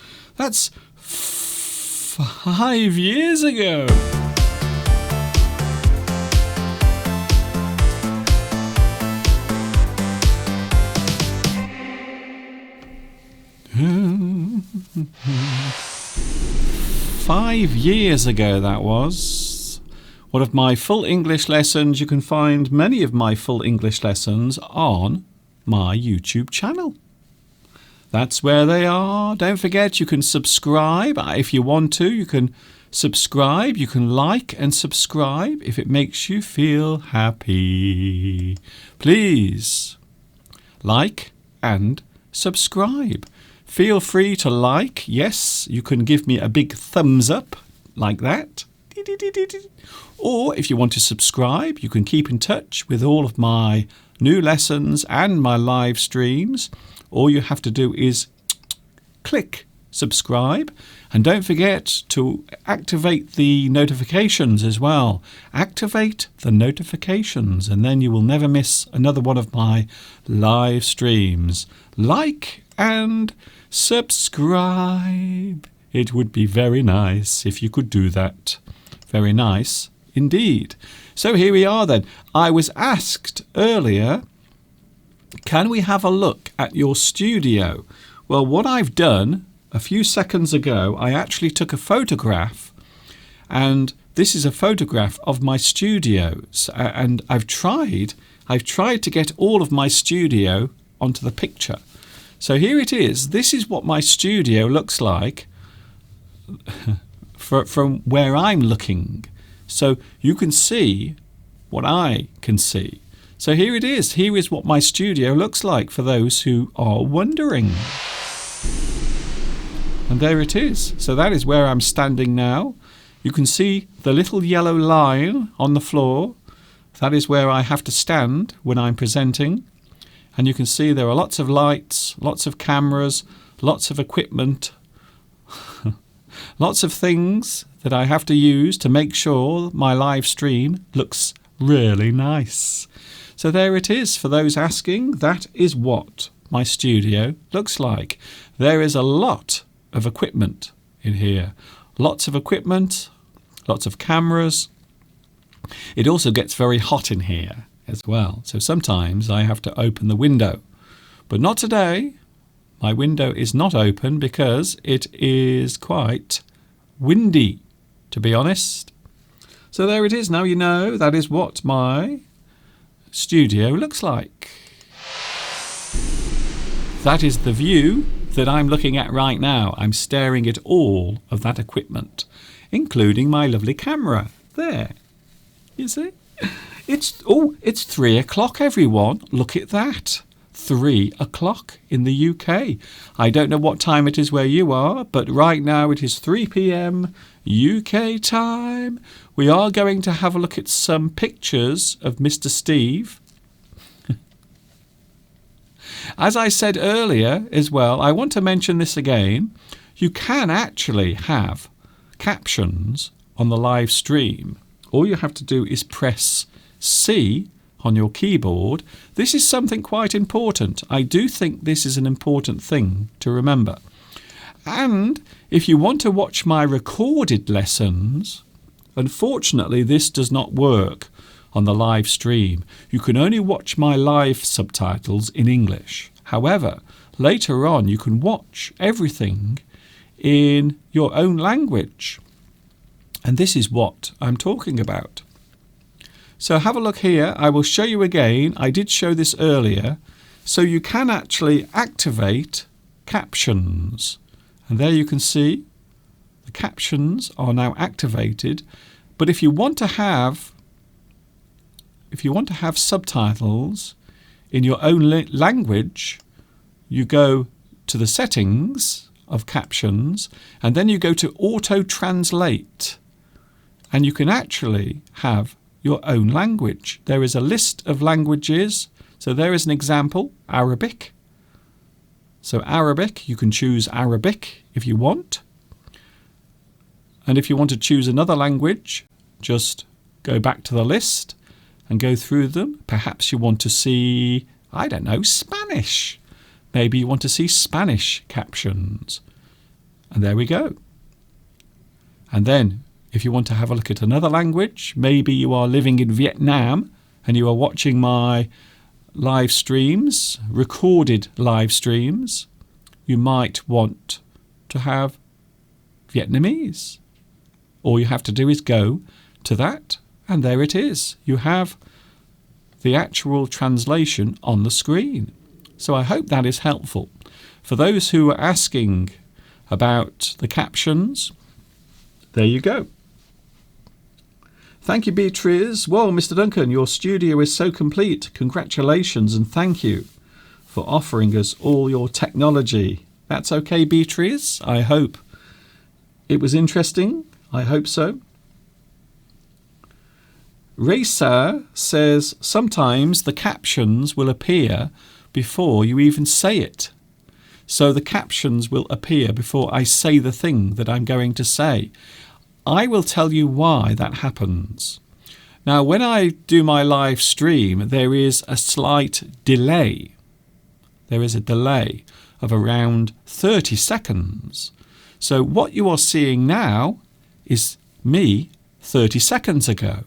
5 years ago. Five years ago that was. One of my full English lessons. You can find many of my full English lessons on my YouTube channel. That's where they are. Don't forget you can subscribe if you want to. You can subscribe. You can like and subscribe if it makes you feel happy. Please like and subscribe. Feel free to like. Yes, you can give me a big thumbs up like that. Or if you want to subscribe, you can keep in touch with all of my new lessons and my live streams. All you have to do is click subscribe, and don't forget to activate the notifications as well. Activate the notifications and then you will never miss another one of my live streams. Like and subscribe. It would be very nice if you could do that. Very nice indeed. So here we are then. I was asked earlier, can we have a look at your studio? Well, what I've done a few seconds ago, I actually took a photograph, and this is a photograph of my studio. And I've tried to get all of my studio onto the picture. So here it is. This is what my studio looks like from where I'm looking. So you can see what I can see. So here it is. Here is what my studio looks like for those who are wondering. And there it is. So that is where I'm standing now. You can see the little yellow line on the floor. That is where I have to stand when I'm presenting. And you can see there are lots of lights, lots of cameras, lots of equipment, lots of things that I have to use to make sure my live stream looks really nice. So there it is. For those asking, that is what my studio looks like. There is a lot of equipment in here. Lots of equipment, lots of cameras. It also gets very hot in here as well. So sometimes I have to open the window. But not today. My window is not open because it is quite windy, to be honest. So there it is. Now you know that is what my studio looks like. That is the view that I'm looking at right now. I'm staring at all of that equipment, including my lovely camera. There. You see? It's 3 o'clock, everyone. Look at that. 3 o'clock in the UK. I don't know what time it is where you are, but right now it is 3 p.m. UK time. We are going to have a look at some pictures of Mr. Steve. As I said earlier as well, I want to mention this again. You can actually have captions on the live stream. All you have to do is press C on your keyboard. This is something quite important. I do think this is an important thing to remember. And if you want to watch my recorded lessons, unfortunately this does not work on the live stream. You can only watch my live subtitles in English. However, later on you can watch everything in your own language. And this is what I'm talking about. So have a look here. I will show you again. I did show this earlier. So you can actually activate captions. And there you can see the captions are now activated. But if you want to have subtitles in your own language, you go to the settings of captions and then you go to auto translate. And you can actually have your own language. There is a list of languages. So there is an example, Arabic. So Arabic, you can choose Arabic if you want. And if you want to choose another language, just go back to the list and go through them. Perhaps you want to see, I don't know, Spanish. Maybe you want to see Spanish captions. And there we go. And then if you want to have a look at another language, maybe you are living in Vietnam and you are watching my live streams, recorded live streams, you might want to have Vietnamese. All you have to do is go to that and there it is. You have the actual translation on the screen. So I hope that is helpful. For those who are asking about the captions, there you go. Thank you, Beatrice. Well, Mr. Duncan, your studio is so complete. Congratulations and thank you for offering us all your technology. That's okay, Beatrice. I hope it was interesting. I hope so. Risa says sometimes the captions will appear before you even say it. So the captions will appear before I say the thing that I'm going to say. I will tell you why that happens. Now, when I do my live stream, there is a slight delay. There is a delay of around 30 seconds. So what you are seeing now is me 30 seconds ago.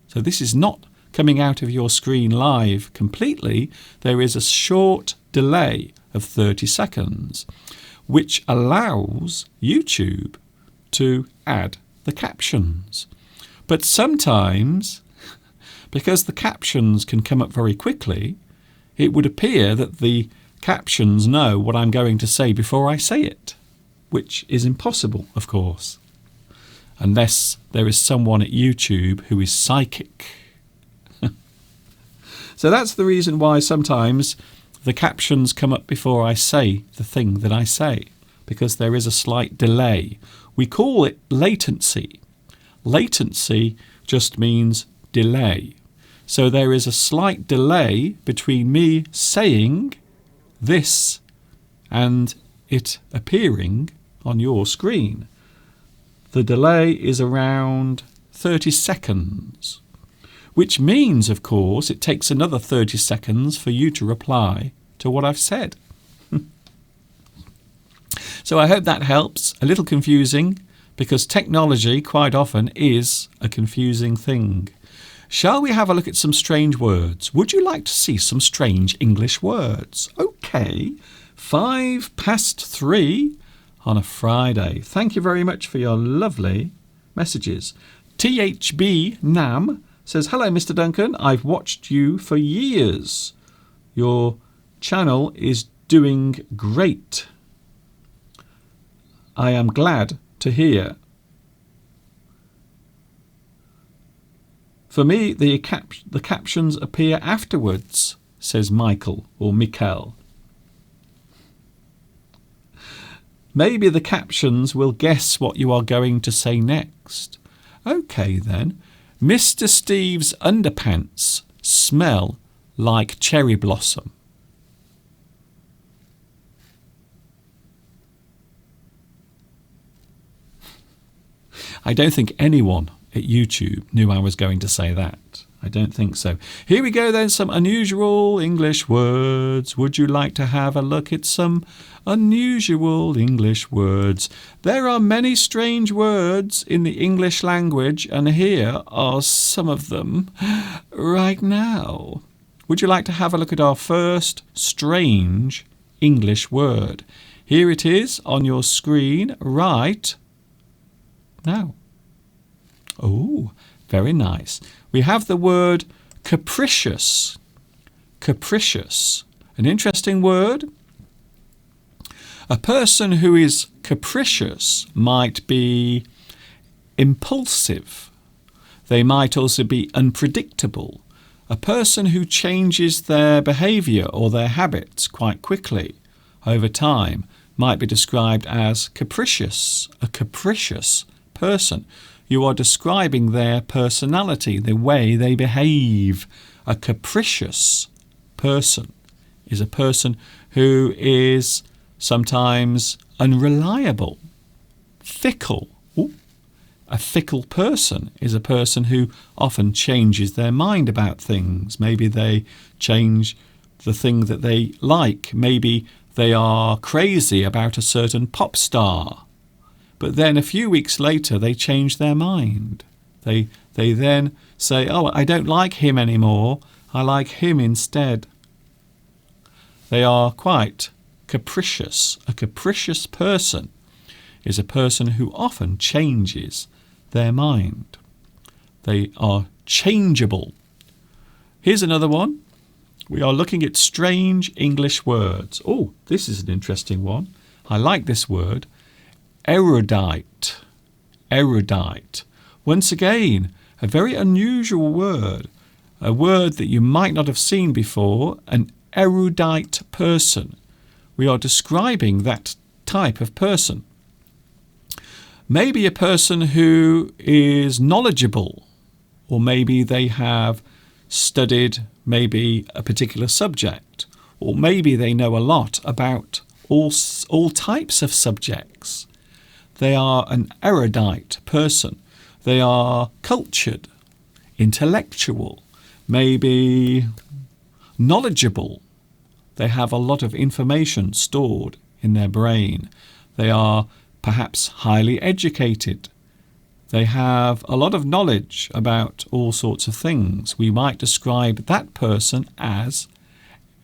So this is not coming out of your screen live completely. There is a short delay of 30 seconds, which allows YouTube to add the captions. But sometimes, because the captions can come up very quickly, it would appear that the captions know what I'm going to say before I say it, which is impossible, of course, unless there is someone at YouTube who is psychic. So that's the reason why sometimes the captions come up before I say the thing that I say, because there is a slight delay. We call it latency. Latency just means delay. So there is a slight delay between me saying this and it appearing on your screen. The delay is around 30 seconds, which means, of course, it takes another 30 seconds for you to reply to what I've said. So I hope that helps. A little confusing, because technology quite often is a confusing thing. Shall we have a look at some strange words? Would you like to see some strange English words? OK, 3:05 on a Friday. Thank you very much for your lovely messages. THB Nam says, hello, Mr. Duncan. I've watched you for years. Your channel is doing great. I am glad to hear. For me, the captions appear afterwards, says Michael or Mikkel. Maybe the captions will guess what you are going to say next. OK then. Mr. Steve's underpants smell like cherry blossom. I don't think anyone at YouTube knew I was going to say that. I don't think so. Here we go then, some unusual English words. Would you like to have a look at some unusual English words? There are many strange words in the English language, and here are some of them right now. Would you like to have a look at our first strange English word? Here it is on your screen right now. Oh, very nice. We have the word capricious. Capricious. An interesting word. A person who is capricious might be impulsive. They might also be unpredictable. A person who changes their behaviour or their habits quite quickly over time might be described as capricious. A capricious person. You are describing their personality, the way they behave. A capricious person is a person who is sometimes unreliable, fickle. Ooh. A fickle person is a person who often changes their mind about things. Maybe they change the thing that they like. Maybe they are crazy about a certain pop star. But then a few weeks later, they change their mind. They then say, oh, I don't like him anymore. I like him instead. They are quite capricious. A capricious person is a person who often changes their mind. They are changeable. Here's another one. We are looking at strange English words. Oh, this is an interesting one. I like this word. Erudite. Erudite. Once again, a very unusual word. A word that you might not have seen before. An erudite person. We are describing that type of person. Maybe a person who is knowledgeable, or maybe they have studied maybe a particular subject, or maybe they know a lot about all types of subjects. They are an erudite person. They are cultured, intellectual, maybe knowledgeable. They have a lot of information stored in their brain. They are perhaps highly educated. They have a lot of knowledge about all sorts of things. We might describe that person as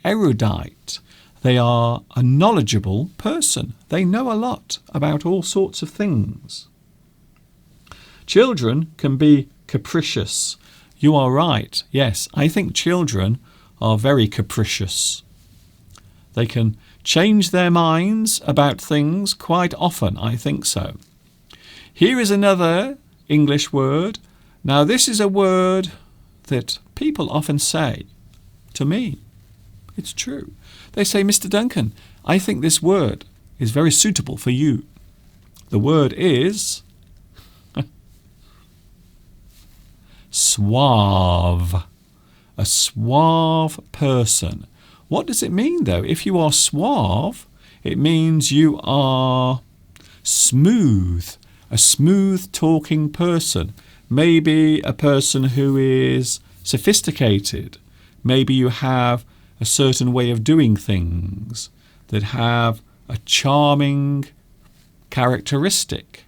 erudite. They are a knowledgeable person. They know a lot about all sorts of things. Children can be capricious. You are right. Yes, I think children are very capricious. They can change their minds about things quite often. I think so. Here is another English word. Now, this is a word that people often say to me. It's true. They say, Mr. Duncan, I think this word is very suitable for you. The word is suave. A suave person. What does it mean, though? If you are suave, it means you are smooth. A smooth-talking person. Maybe a person who is sophisticated. Maybe you have a a certain way of doing things that have a charming characteristic.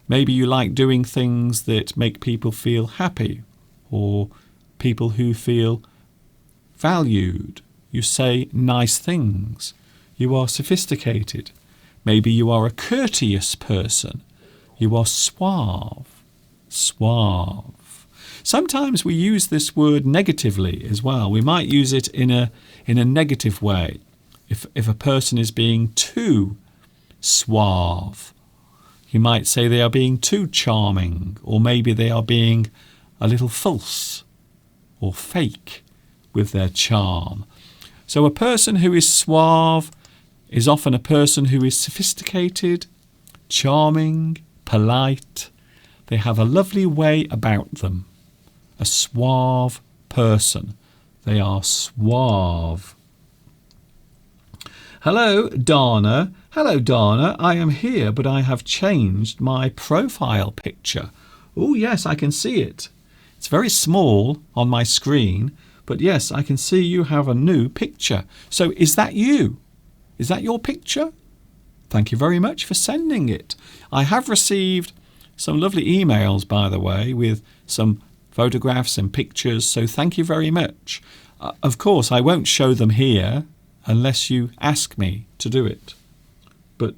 Maybe you like doing things that make people feel happy, or people who feel valued. You say nice things. You are sophisticated. Maybe you are a courteous person. You are suave. Suave. Sometimes we use this word negatively as well. We might use it in a negative way. If a person is being too suave, you might say they are being too charming, or maybe they are being a little false or fake with their charm. So a person who is suave is often a person who is sophisticated, charming, polite. They have a lovely way about them. A suave person. They are suave. Hello, Dana. Hello, Dana. I am here, but I have changed my profile picture. Oh, yes, I can see it. It's very small on my screen, but yes, I can see you have a new picture. So is that you? Is that your picture? Thank you very much for sending it. I have received some lovely emails, by the way, with some photographs and pictures, so thank you very much. Of course, I won't show them here unless you ask me to do it. But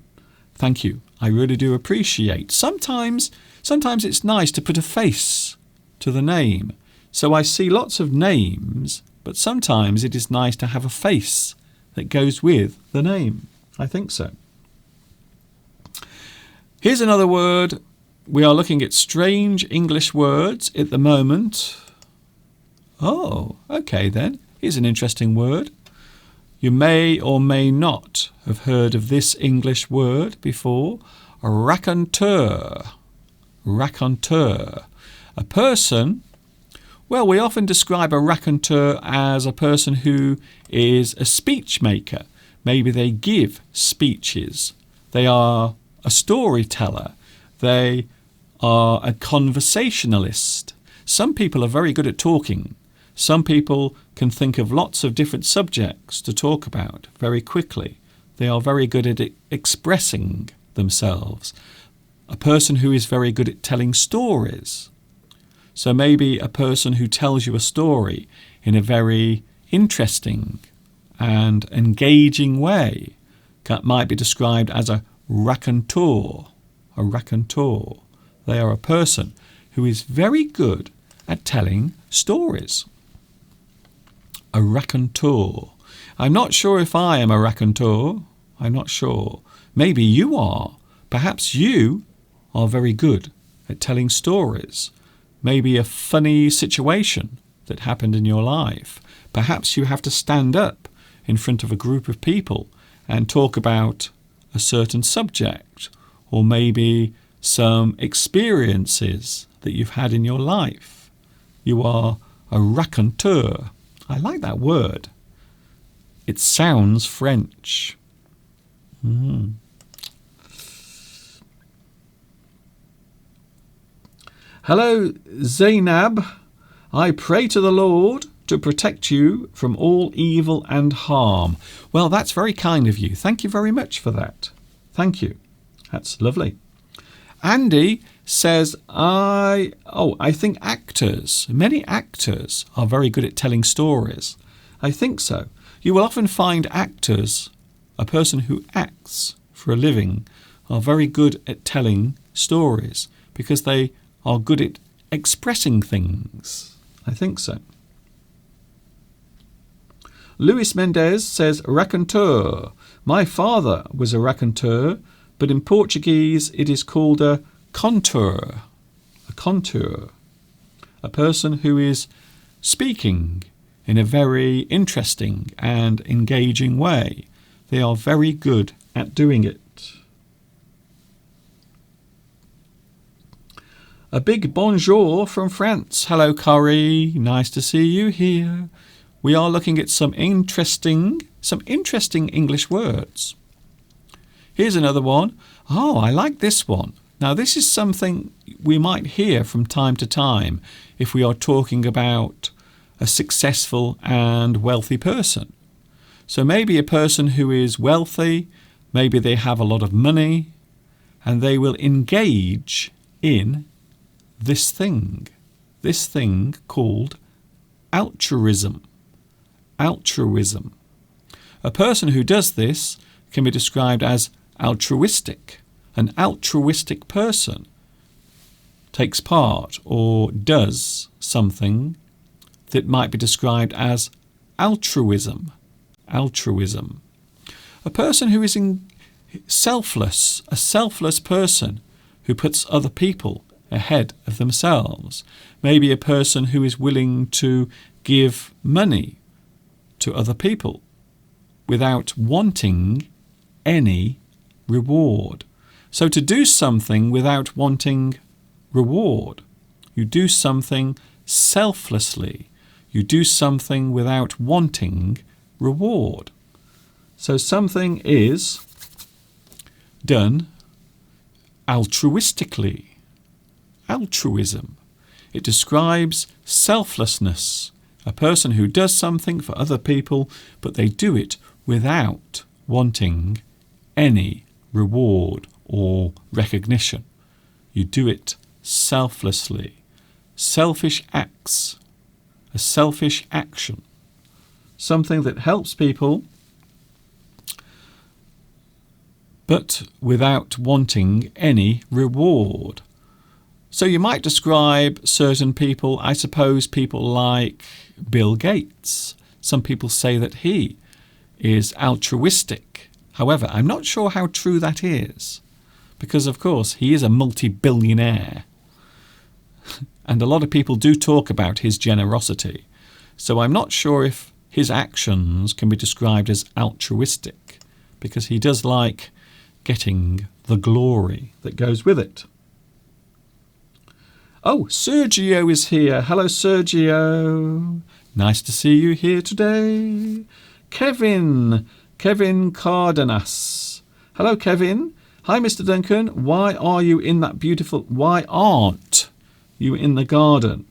thank you. I really do appreciate. Sometimes it's nice to put a face to the name. So I see lots of names, but sometimes it is nice to have a face that goes with the name. I think so. Here's another word. We are looking at strange English words at the moment. Oh, okay then. Here's an interesting word. You may or may not have heard of this English word before. A raconteur. Raconteur. A person. Well, we often describe a raconteur as a person who is a speech maker. Maybe they give speeches. They are a storyteller. They are a conversationalist. Some people are very good at talking. Some people can think of lots of different subjects to talk about very quickly. They are very good at expressing themselves. A person who is very good at telling stories. So maybe a person who tells you a story in a very interesting and engaging way might be described as a raconteur. A raconteur. They are a person who is very good at telling stories. A raconteur. I'm not sure if I am a raconteur. I'm not sure. Maybe you are. Perhaps you are very good at telling stories. Maybe a funny situation that happened in your life. Perhaps you have to stand up in front of a group of people and talk about a certain subject, or maybe some experiences that you've had in your life. You are a raconteur. I like that word. It sounds French. Hello, Zainab. I pray to the Lord to protect you from all evil and harm. Well, that's very kind of you. Thank you very much for that. Thank you. That's lovely. Andy says, I think many actors are very good at telling stories. I think so. You will often find actors, a person who acts for a living, are very good at telling stories because they are good at expressing things. I think so. Luis Mendez says, raconteur. My father was a raconteur, but in Portuguese it is called a conteur. A conteur. A person who is speaking in a very interesting and engaging way. They are very good at doing it. A big bonjour from France. Hello, Corrie. Nice to see you here. We are looking at some interesting English words. Here's another one. Oh, I like this one. Now, this is something we might hear from time to time if we are talking about a successful and wealthy person. So maybe a person who is wealthy, maybe they have a lot of money, and they will engage in this thing called altruism. Altruism. A person who does this can be described as altruistic. An altruistic person takes part or does something that might be described as altruism. Altruism. A person who is selfless, a selfless person who puts other people ahead of themselves. Maybe a person who is willing to give money to other people without wanting any reward. So to do something without wanting reward, you do something selflessly. You do something without wanting reward. So something is done altruistically. Altruism. It describes selflessness. A person who does something for other people, but they do it without wanting any reward or recognition. You do it selflessly. Selfish acts. A selfish action. Something that helps people, but without wanting any reward. So you might describe certain people, I suppose people like Bill Gates. Some people say that he is altruistic. However, I'm not sure how true that is, because of course he is a multi-billionaire. And a lot of people do talk about his generosity. So I'm not sure if his actions can be described as altruistic, because he does like getting the glory that goes with it. Oh, Sergio is here. Hello, Sergio. Nice to see you here today. Kevin Cardenas. Hello, Kevin. Hi, Mr. Duncan. Why aren't you in the garden?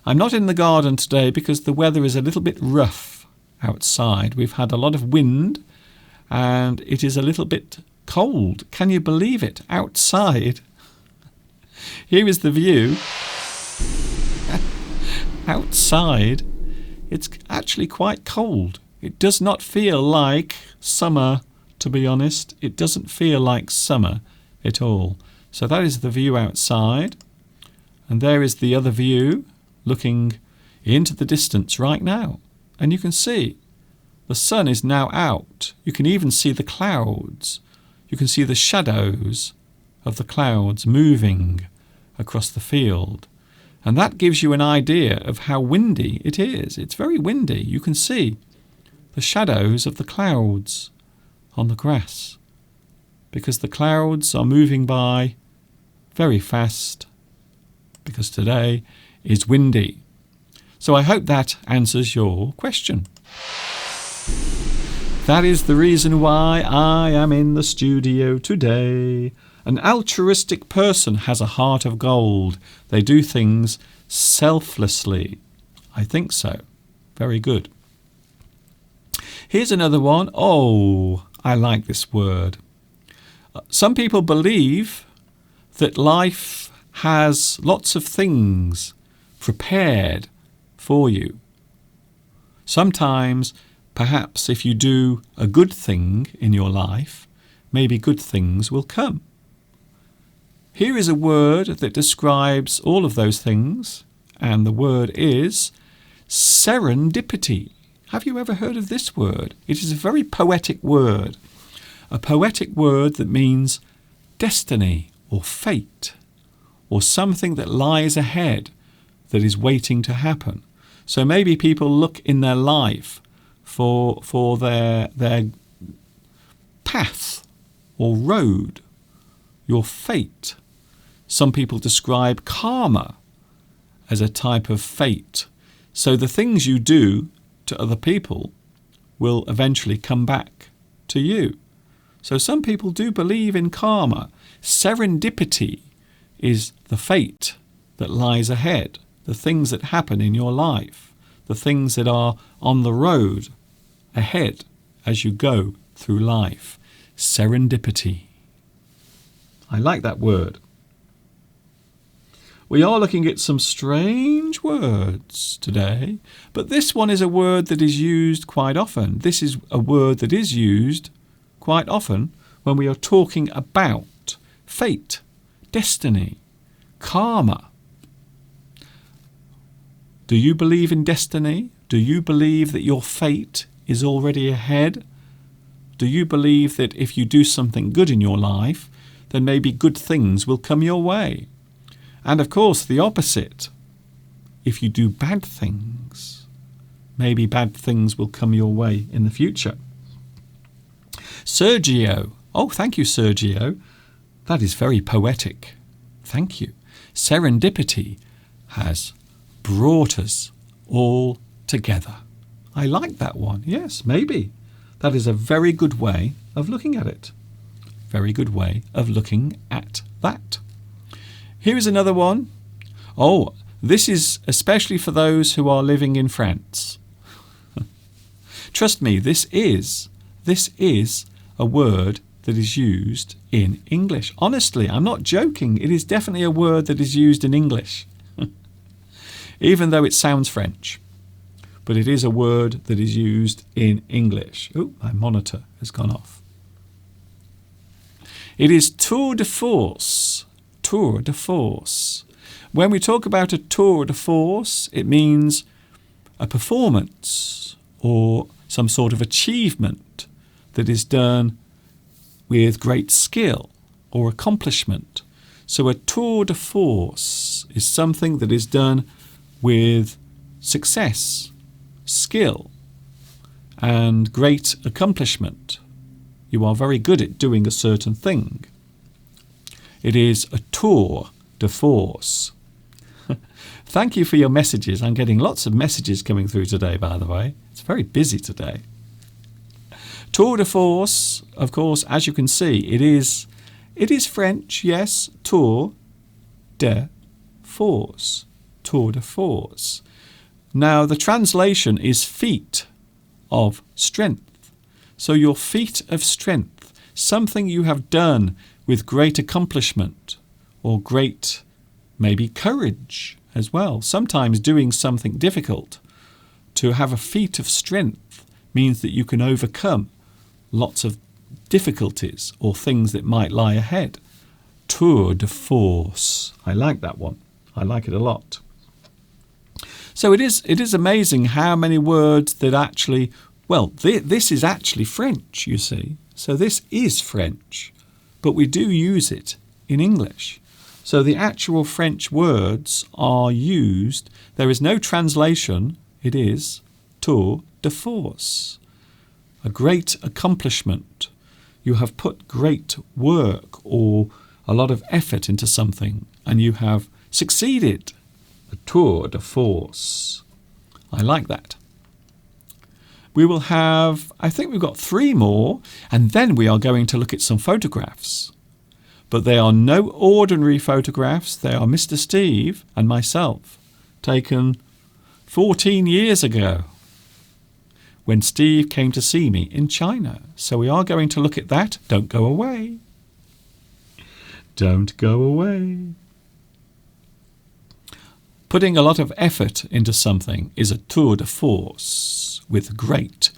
I'm not in the garden today because the weather is a little bit rough outside. We've had a lot of wind and it is a little bit cold. Can you believe it? Outside. Here is the view. Outside, it's actually quite cold. It does not feel like summer, to be honest. It doesn't feel like summer at all. So that is the view outside. And there is the other view looking into the distance right now. And you can see the sun is now out. You can even see the clouds. You can see the shadows of the clouds moving across the field. And that gives you an idea of how windy it is. It's very windy. You can see the shadows of the clouds on the grass because the clouds are moving by very fast because today is windy. So I hope that answers your question. That is the reason why I am in the studio today. An altruistic person has a heart of gold. They do things selflessly. I think so. Very good. Here's another one. Oh, I like this word. Some people believe that life has lots of things prepared for you. Sometimes, perhaps if you do a good thing in your life, maybe good things will come. Here is a word that describes all of those things, and the word is serendipity. Have you ever heard of this word? It is a very poetic word. A poetic word that means destiny or fate or something that lies ahead that is waiting to happen. So maybe people look in their life for their path or road, your fate. Some people describe karma as a type of fate. So the things you do to other people will eventually come back to you. So some people do believe in karma. Serendipity is the fate that lies ahead, the things that happen in your life, the things that are on the road ahead as you go through life. Serendipity. I like that word. We are looking at some strange words today, but this one is a word that is used quite often. This is a word that is used quite often when we are talking about fate, destiny, karma. Do you believe in destiny? Do you believe that your fate is already ahead? Do you believe that if you do something good in your life, then maybe good things will come your way? And of course, the opposite. If you do bad things, maybe bad things will come your way in the future. Sergio. Oh, thank you, Sergio. That is very poetic. Thank you. Serendipity has brought us all together. I like that one. Yes, maybe. That is a very good way of looking at it. Very good way of looking at that. Here is another one. Oh, this is especially for those who are living in France. Trust me, this is a word that is used in English. Honestly, I'm not joking. It is definitely a word that is used in English. Even though it sounds French. But it is a word that is used in English. Oh, my monitor has gone off. It is tour de force. Tour de force. When we talk about a tour de force, it means a performance or some sort of achievement that is done with great skill or accomplishment. So a tour de force is something that is done with success, skill, and great accomplishment. You are very good at doing a certain thing. It is a tour de force. Thank you for your messages. I'm getting lots of messages coming through today, by the way. It's very busy today. Tour de force, of course, as you can see, it is French, yes, tour de force. Tour de force. Now, the translation is feat of strength. So your feat of strength, something you have done with great accomplishment or great, maybe courage as well. Sometimes doing something difficult. To have a feat of strength means that you can overcome lots of difficulties or things that might lie ahead. Tour de force. I like that one. I like it a lot. So it is amazing how many words that actually, well, this is actually French, you see. So this is French, but we do use it in English. So the actual French words are used. There is no translation. It is tour de force. A great accomplishment. You have put great work or a lot of effort into something and you have succeeded. A tour de force. I like that. We will have, I think we've got 3 more, and then we are going to look at some photographs. But they are no ordinary photographs. They are Mr. Steve and myself, taken 14 years ago when Steve came to see me in China. So we are going to look at that. Don't go away. Don't go away. Putting a lot of effort into something is a tour de force with great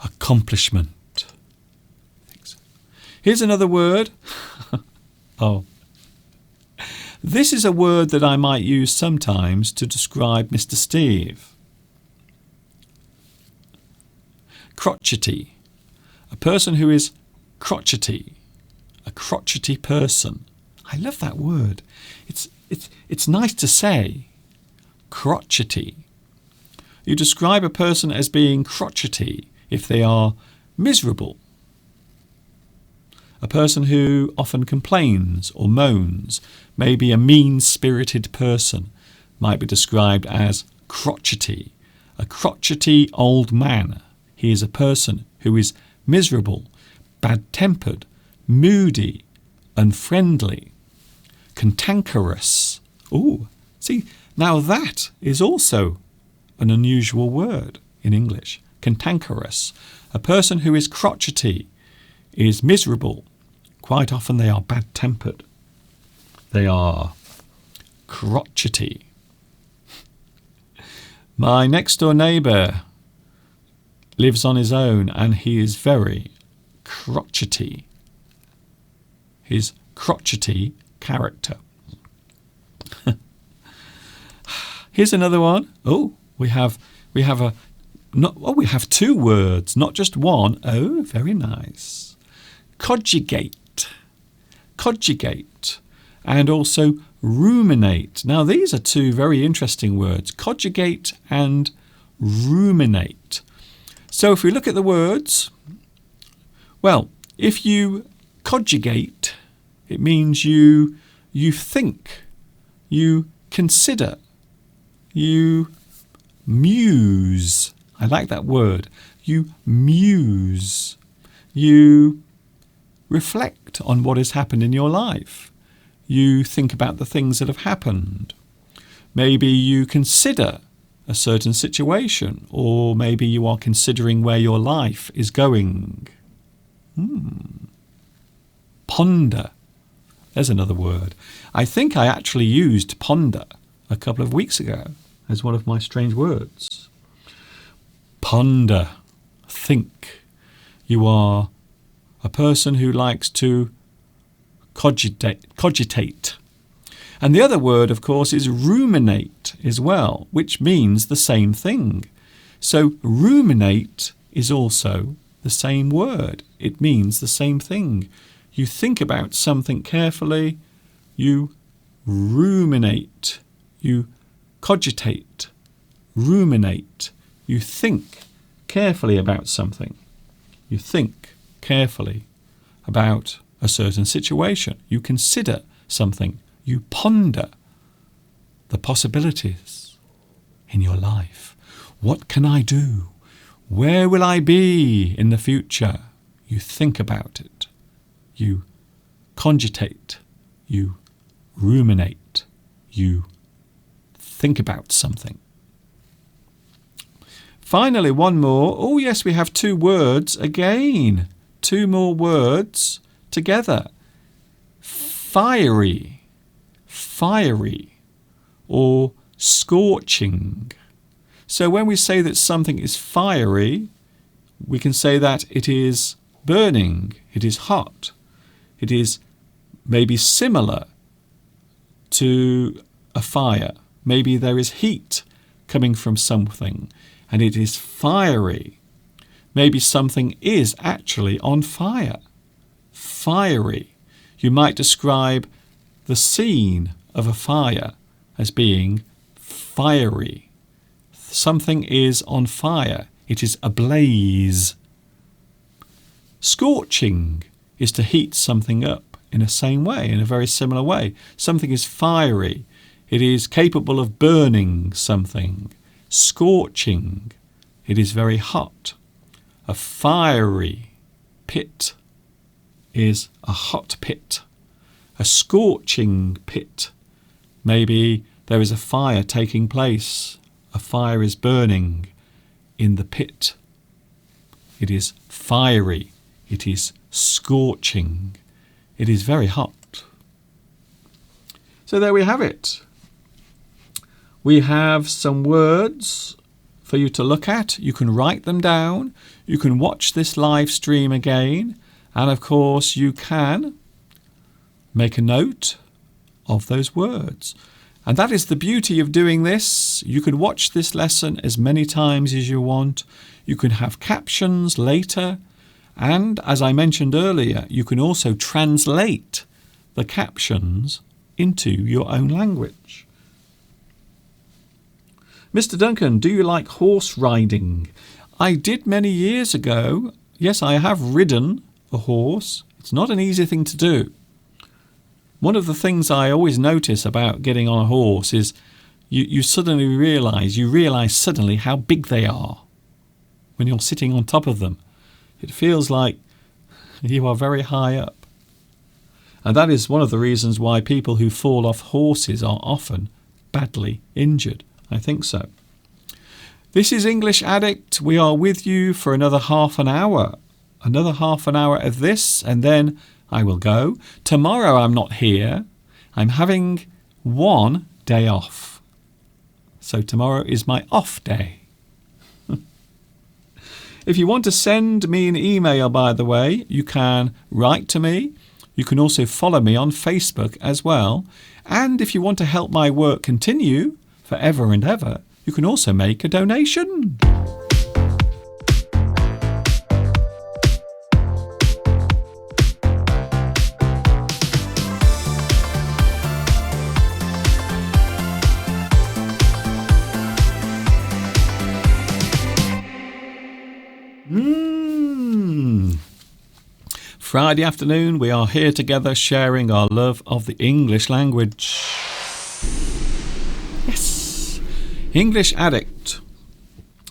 accomplishment. Here's another word. Oh. This is a word that I might use sometimes to describe Mr. Steve. Crotchety. A person who is crotchety. A crotchety person. I love that word. It's nice to say. Crotchety. You describe a person as being crotchety if they are miserable. A person who often complains or moans, maybe a mean-spirited person, might be described as crotchety. A crotchety old man. He is a person who is miserable, bad-tempered, moody, unfriendly, cantankerous. Ooh, see, now that is also an unusual word in English. Cantankerous. A person who is crotchety is miserable. Quite often they are bad-tempered. They are crotchety. My next-door neighbour lives on his own and he is very crotchety. His crotchety character. Here's another one. We have two words, not just one. Oh, very nice. Conjugate. Conjugate. And also ruminate. Now, these are two very interesting words. Conjugate and ruminate. So if we look at the words, well, if you conjugate, it means you think, you consider, you muse. I like that word. You muse. You reflect on what has happened in your life. You think about the things that have happened. Maybe you consider a certain situation, or maybe you are considering where your life is going. Ponder. There's another word. I think I actually used ponder a couple of weeks ago as one of my strange words. Ponder. Think. You are a person who likes to cogitate. And the other word, of course, is ruminate as well, which means the same thing. So ruminate is also the same word. It means the same thing. You think about something carefully, you ruminate, you cogitate, ruminate. You think carefully about something. You think carefully about a certain situation. You consider something. You ponder the possibilities in your life. What can I do? Where will I be in the future? You think about it. You cogitate. You ruminate. You think about something. Finally, one more. Oh, yes, we have two words again. Two more words together. Fiery. Fiery or scorching. So when we say that something is fiery, we can say that it is burning, it is hot, it is maybe similar to a fire. Maybe there is heat coming from something and it is fiery. Maybe something is actually on fire. Fiery. You might describe the scene of a fire as being fiery. Something is on fire. It is ablaze. Scorching is to heat something up in the same way, in a very similar way. Something is fiery. It is capable of burning something. Scorching. It is very hot. A fiery pit is a hot pit. A scorching pit. Maybe there is a fire taking place. A fire is burning in the pit. It is fiery. It is scorching. It is very hot. So there we have it. We have some words for you to look at. You can write them down. You can watch this live stream again. And of course you can make a note of those words. And that is the beauty of doing this. You can watch this lesson as many times as you want. You can have captions later. And as I mentioned earlier, you can also translate the captions into your own language. Mr. Duncan, do you like horse riding? I did many years ago. Yes, I have ridden a horse. It's not an easy thing to do. One of the things I always notice about getting on a horse is you suddenly realise suddenly how big they are when you're sitting on top of them. It feels like you are very high up. And that is one of the reasons why people who fall off horses are often badly injured. I think so. This is English Addict. We are with you for another half an hour. Another half an hour of this, and then I will go. Tomorrow I'm not here. I'm having one day off. So tomorrow is my off day. If you want to send me an email, by the way, you can write to me. You can also follow me on Facebook as well. And if you want to help my work continue forever and ever, you can also make a donation. Friday afternoon, we are here together sharing our love of the English language. Yes, English Addict.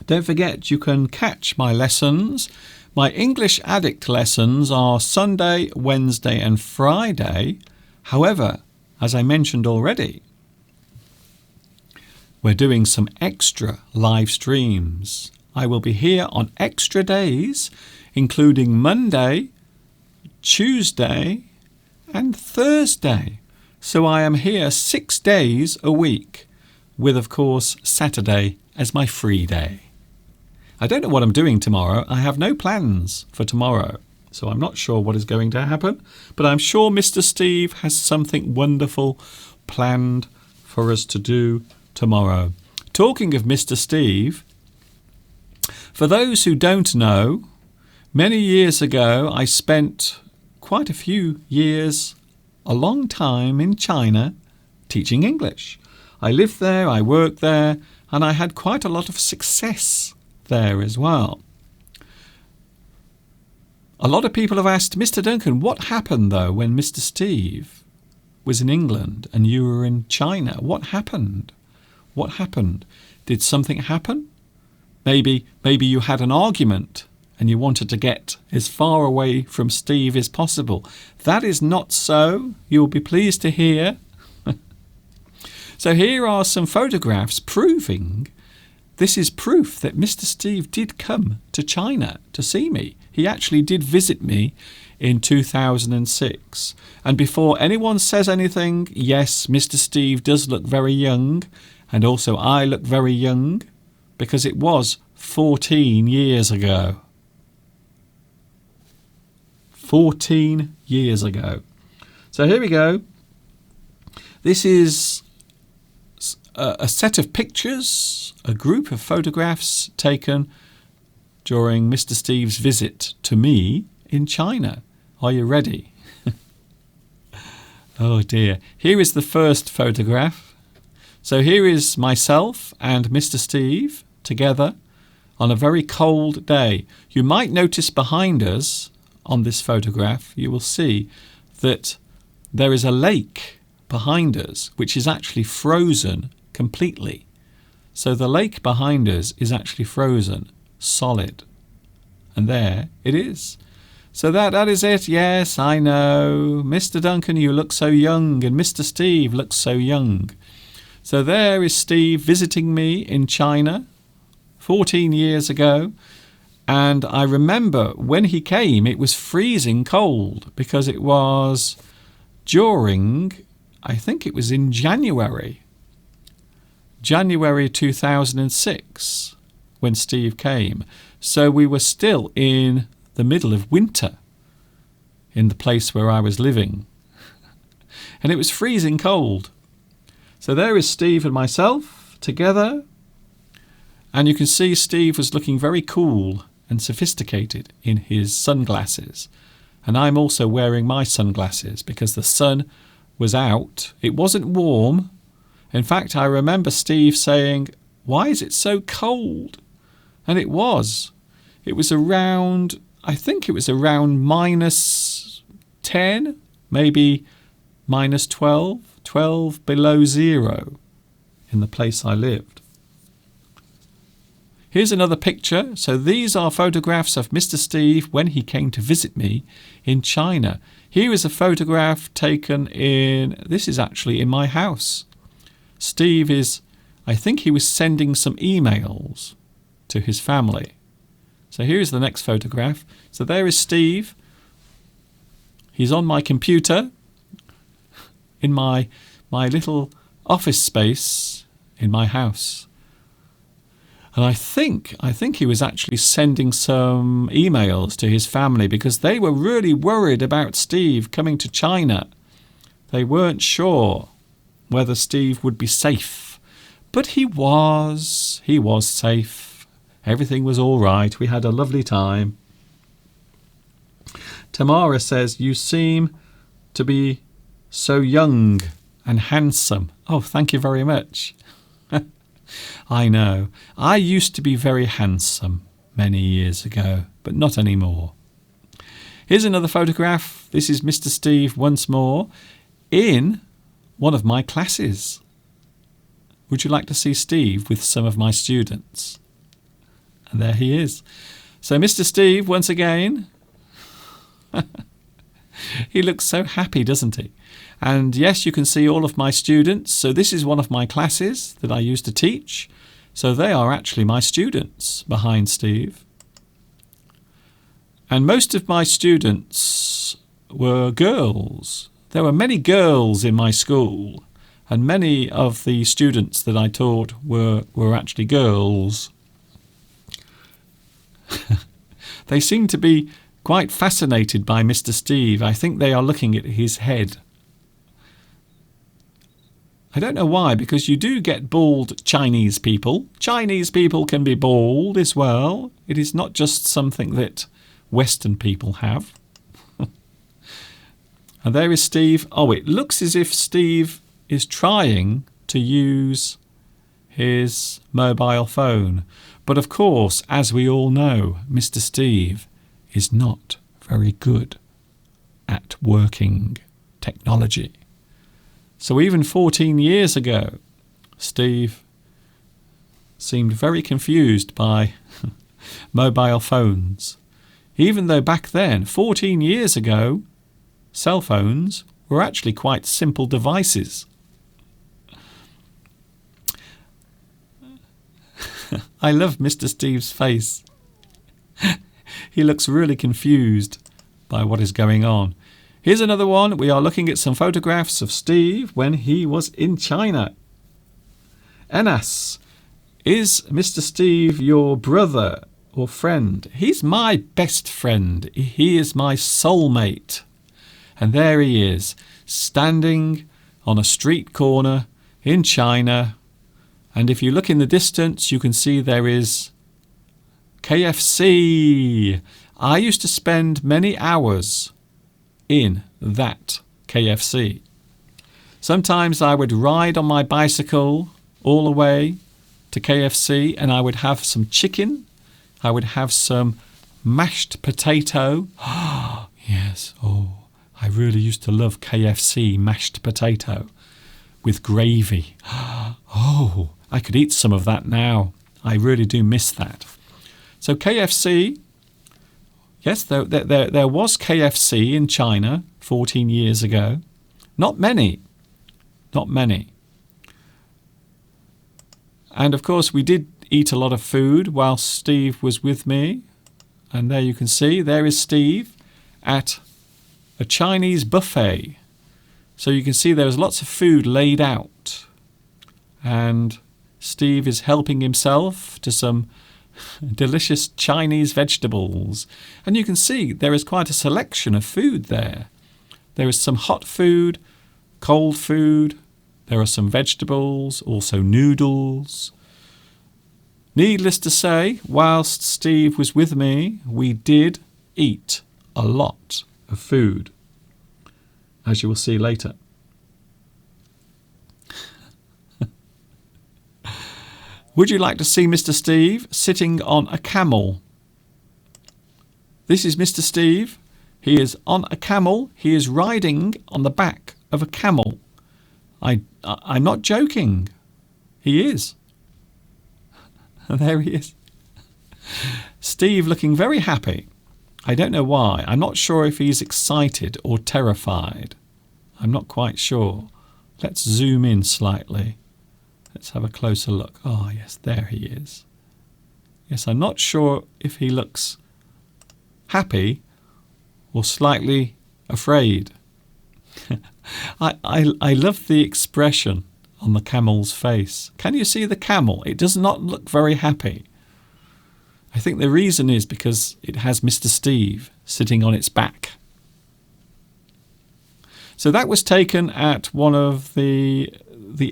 Don't forget, you can catch my lessons. My English Addict lessons are Sunday, Wednesday and Friday. However, as I mentioned already, we're doing some extra live streams. I will be here on extra days, including Monday, Tuesday and Thursday. So I am here 6 days a week, with of course Saturday as my free day. I don't know what I'm doing tomorrow. I have no plans for tomorrow, so I'm not sure what is going to happen, but I'm sure Mr. Steve has something wonderful planned for us to do tomorrow. Talking of Mr. Steve, for those who don't know, many years ago I spent quite a few years, a long time in China teaching English. I lived there, I worked there, and I had quite a lot of success there as well. A lot of people have asked, Mr. Duncan, what happened though when Mr. Steve was in England and you were in China? What happened? What happened? Did something happen? Maybe you had an argument and you wanted to get as far away from Steve as possible. That is not so. You'll be pleased to hear. So here are some photographs proving, this is proof that Mr. Steve did come to China to see me. He actually did visit me in 2006. And before anyone says anything, yes, Mr. Steve does look very young, and also I look very young, because it was 14 years ago. 14 years ago. So here we go. This is a set of pictures, a group of photographs taken during Mr. Steve's visit to me in China. Are you ready? Oh dear. Here is the first photograph. So here is myself and Mr. Steve together on a very cold day. You might notice behind us on this photograph, you will see that there is a lake behind us which is actually frozen completely. So the lake behind us is actually frozen, solid. And there it is. So that is it. Yes, I know. Mr. Duncan, you look so young, and Mr. Steve looks so young. So there is Steve visiting me in China 14 years ago. And I remember when he came, it was freezing cold because it was during, I think it was in January 2006 when Steve came. So we were still in the middle of winter in the place where I was living. And it was freezing cold. So there is Steve and myself together. And you can see Steve was looking very cool and sophisticated in his sunglasses. And I'm also wearing my sunglasses because the sun was out. It wasn't warm. In fact, I remember Steve saying, "Why is it so cold?" And it was. It was around, I think it was around -10, maybe -12, 12 below zero in the place I lived. Here's another picture. So these are photographs of Mr. Steve when he came to visit me in China. Here is a photograph taken in, this is actually in my house. Steve is, I think he was sending some emails to his family. So here's the next photograph. So there is Steve. He's on my computer in my little office space in my house. And I think he was actually sending some emails to his family because they were really worried about Steve coming to China. They weren't sure whether Steve would be safe. But he was safe. Everything was all right. We had a lovely time. Tamara says, "You seem to be so young and handsome." Oh, thank you very much. I know. I used to be very handsome many years ago, but not anymore. Here's another photograph. This is Mr. Steve once more in one of my classes. Would you like to see Steve with some of my students? And there he is. So Mr. Steve, once again, he looks so happy, doesn't he? And yes, you can see all of my students. So this is one of my classes that I used to teach. So they are actually my students behind Steve. And most of my students were girls. There were many girls in my school, and many of the students that I taught were actually girls. They seem to be quite fascinated by Mr. Steve. I think they are looking at his head. I don't know why, because you do get bald Chinese people. Chinese people can be bald as well. It is not just something that Western people have. And there is Steve. Oh, it looks as if Steve is trying to use his mobile phone. But of course, as we all know, Mr. Steve is not very good at working technology. So even 14 years ago, Steve seemed very confused by mobile phones. Even though back then, 14 years ago, cell phones were actually quite simple devices. I love Mr. Steve's face. He looks really confused by what is going on. Here's another one. We are looking at some photographs of Steve when he was in China. Enas, is Mr. Steve your brother or friend? He's my best friend. He is my soulmate. And there he is, standing on a street corner in China. And if you look in the distance, you can see there is KFC. I used to spend many hours in that KFC. Sometimes I would ride on my bicycle all the way to KFC and I would have some chicken. I would have some mashed potato. Yes, oh, I really used to love KFC mashed potato with gravy. Oh, I could eat some of that now. I really do miss that. So KFC, yes, there was KFC in China 14 years ago. Not many. Not many. And of course, we did eat a lot of food while Steve was with me. And there you can see, there is Steve at a Chinese buffet. So you can see there was lots of food laid out. And Steve is helping himself to some delicious Chinese vegetables. And you can see there is quite a selection of food there. There is some hot food, cold food. There are some vegetables, also noodles. Needless to say, whilst Steve was with me, we did eat a lot of food, as you will see later. Would you like to see Mr. Steve sitting on a camel? This is Mr. Steve. He is on a camel. He is riding on the back of a camel. I'm not joking. He is. There he is. Steve looking very happy. I don't know why. I'm not sure if he's excited or terrified. I'm not quite sure. Let's zoom in slightly. Let's have a closer look. Oh, yes, there he is. Yes, I'm not sure if he looks happy or slightly afraid. I love the expression on the camel's face. Can you see the camel? It does not look very happy. I think the reason is because it has Mr. Steve sitting on its back. So that was taken at one of the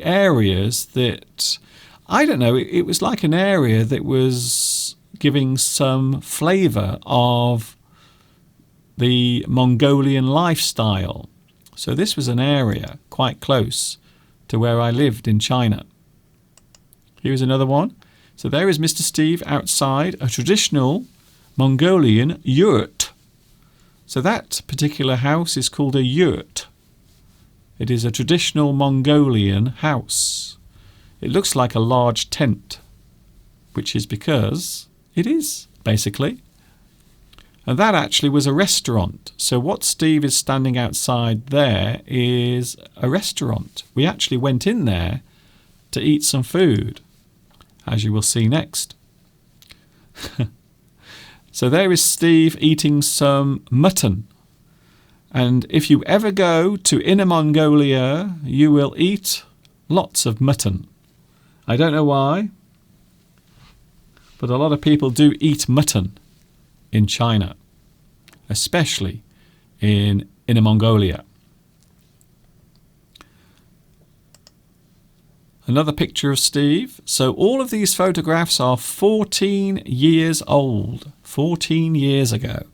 areas that, I don't know, it was like an area that was giving some flavour of the Mongolian lifestyle. So this was an area quite close to where I lived in China. Here's another one. So there is Mr. Steve outside a traditional Mongolian yurt. So that particular house is called a yurt. It is a traditional Mongolian house. It looks like a large tent, which is because it is, basically. And that actually was a restaurant. So what Steve is standing outside there is a restaurant. We actually went in there to eat some food, as you will see next. So there is Steve eating some mutton. And if you ever go to Inner Mongolia, you will eat lots of mutton. I don't know why, but a lot of people do eat mutton in China, especially in Inner Mongolia. Another picture of Steve. So all of these photographs are 14 years old, 14 years ago.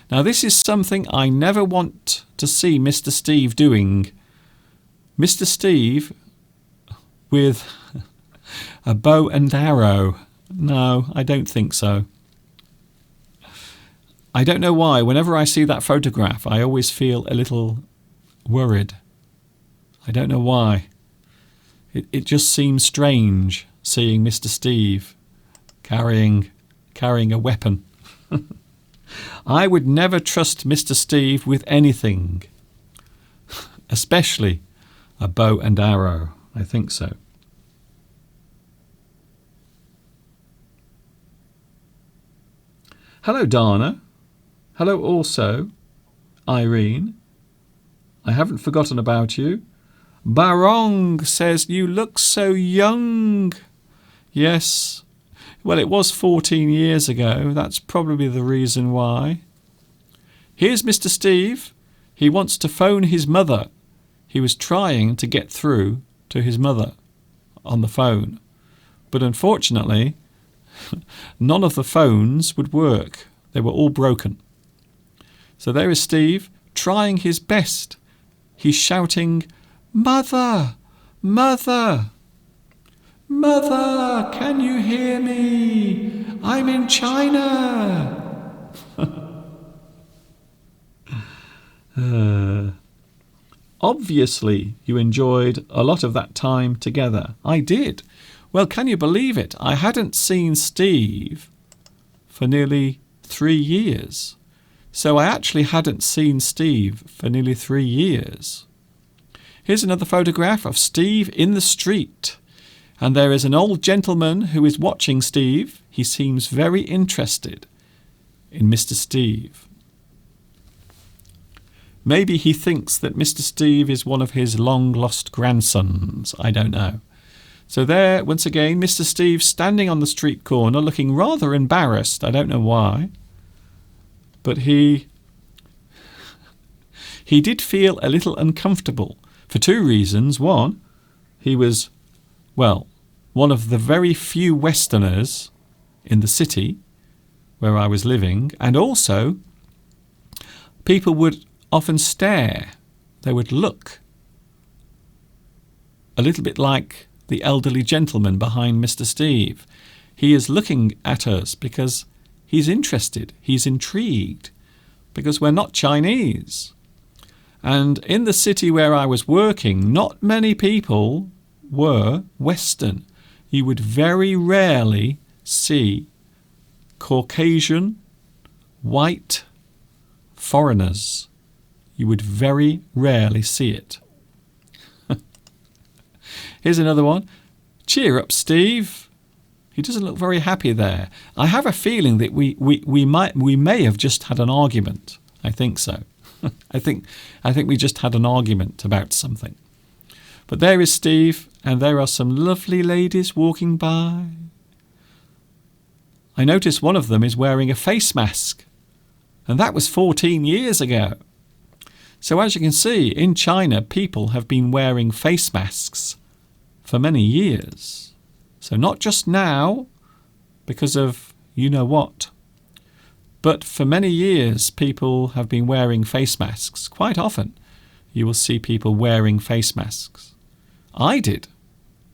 Now this is something I never want to see Mr. Steve doing. Mr. Steve with a bow and arrow. No, I don't think so. I don't know why. Whenever I see that photograph, I always feel a little worried. I don't know why. It just seems strange seeing Mr. Steve carrying a weapon. I would never trust Mr. Steve with anything, especially a bow and arrow. I think so. Hello, Dana. Hello also, Irene. I haven't forgotten about you. Barong says, you look so young. Yes. Well, it was 14 years ago. That's probably the reason why. Here's Mr. Steve. He wants to phone his mother. He was trying to get through to his mother on the phone. But unfortunately, none of the phones would work. They were all broken. So there is Steve trying his best. He's shouting, "Mother! Mother! Mother! Can you hear me? I'm in China!" Obviously, you enjoyed a lot of that time together. I did. Well, can you believe it? I hadn't seen Steve for nearly 3 years. So I actually hadn't seen Steve for nearly 3 years. Here's another photograph of Steve in the street. And there is an old gentleman who is watching Steve. He seems very interested in Mr. Steve. Maybe he thinks that Mr. Steve is one of his long-lost grandsons. I don't know. So there, once again, Mr. Steve standing on the street corner, looking rather embarrassed. I don't know why. But he did feel a little uncomfortable for 2 reasons. One, he was, well, one of the very few Westerners in the city where I was living. And also, people would often stare. They would look a little bit like the elderly gentleman behind Mr. Steve. He is looking at us because he's interested, he's intrigued, because we're not Chinese. And in the city where I was working, not many people were Western. You would very rarely see Caucasian, white foreigners. You would very rarely see it. Here's another one. Cheer up, Steve. He doesn't look very happy there. I have a feeling that we may have just had an argument. I think so. I think we just had an argument about something. But there is Steve, and there are some lovely ladies walking by. I noticed one of them is wearing a face mask, and that was 14 years ago. So as you can see, in China, people have been wearing face masks for many years. So not just now, because of you-know-what, but for many years people have been wearing face masks. Quite often you will see people wearing face masks. I did.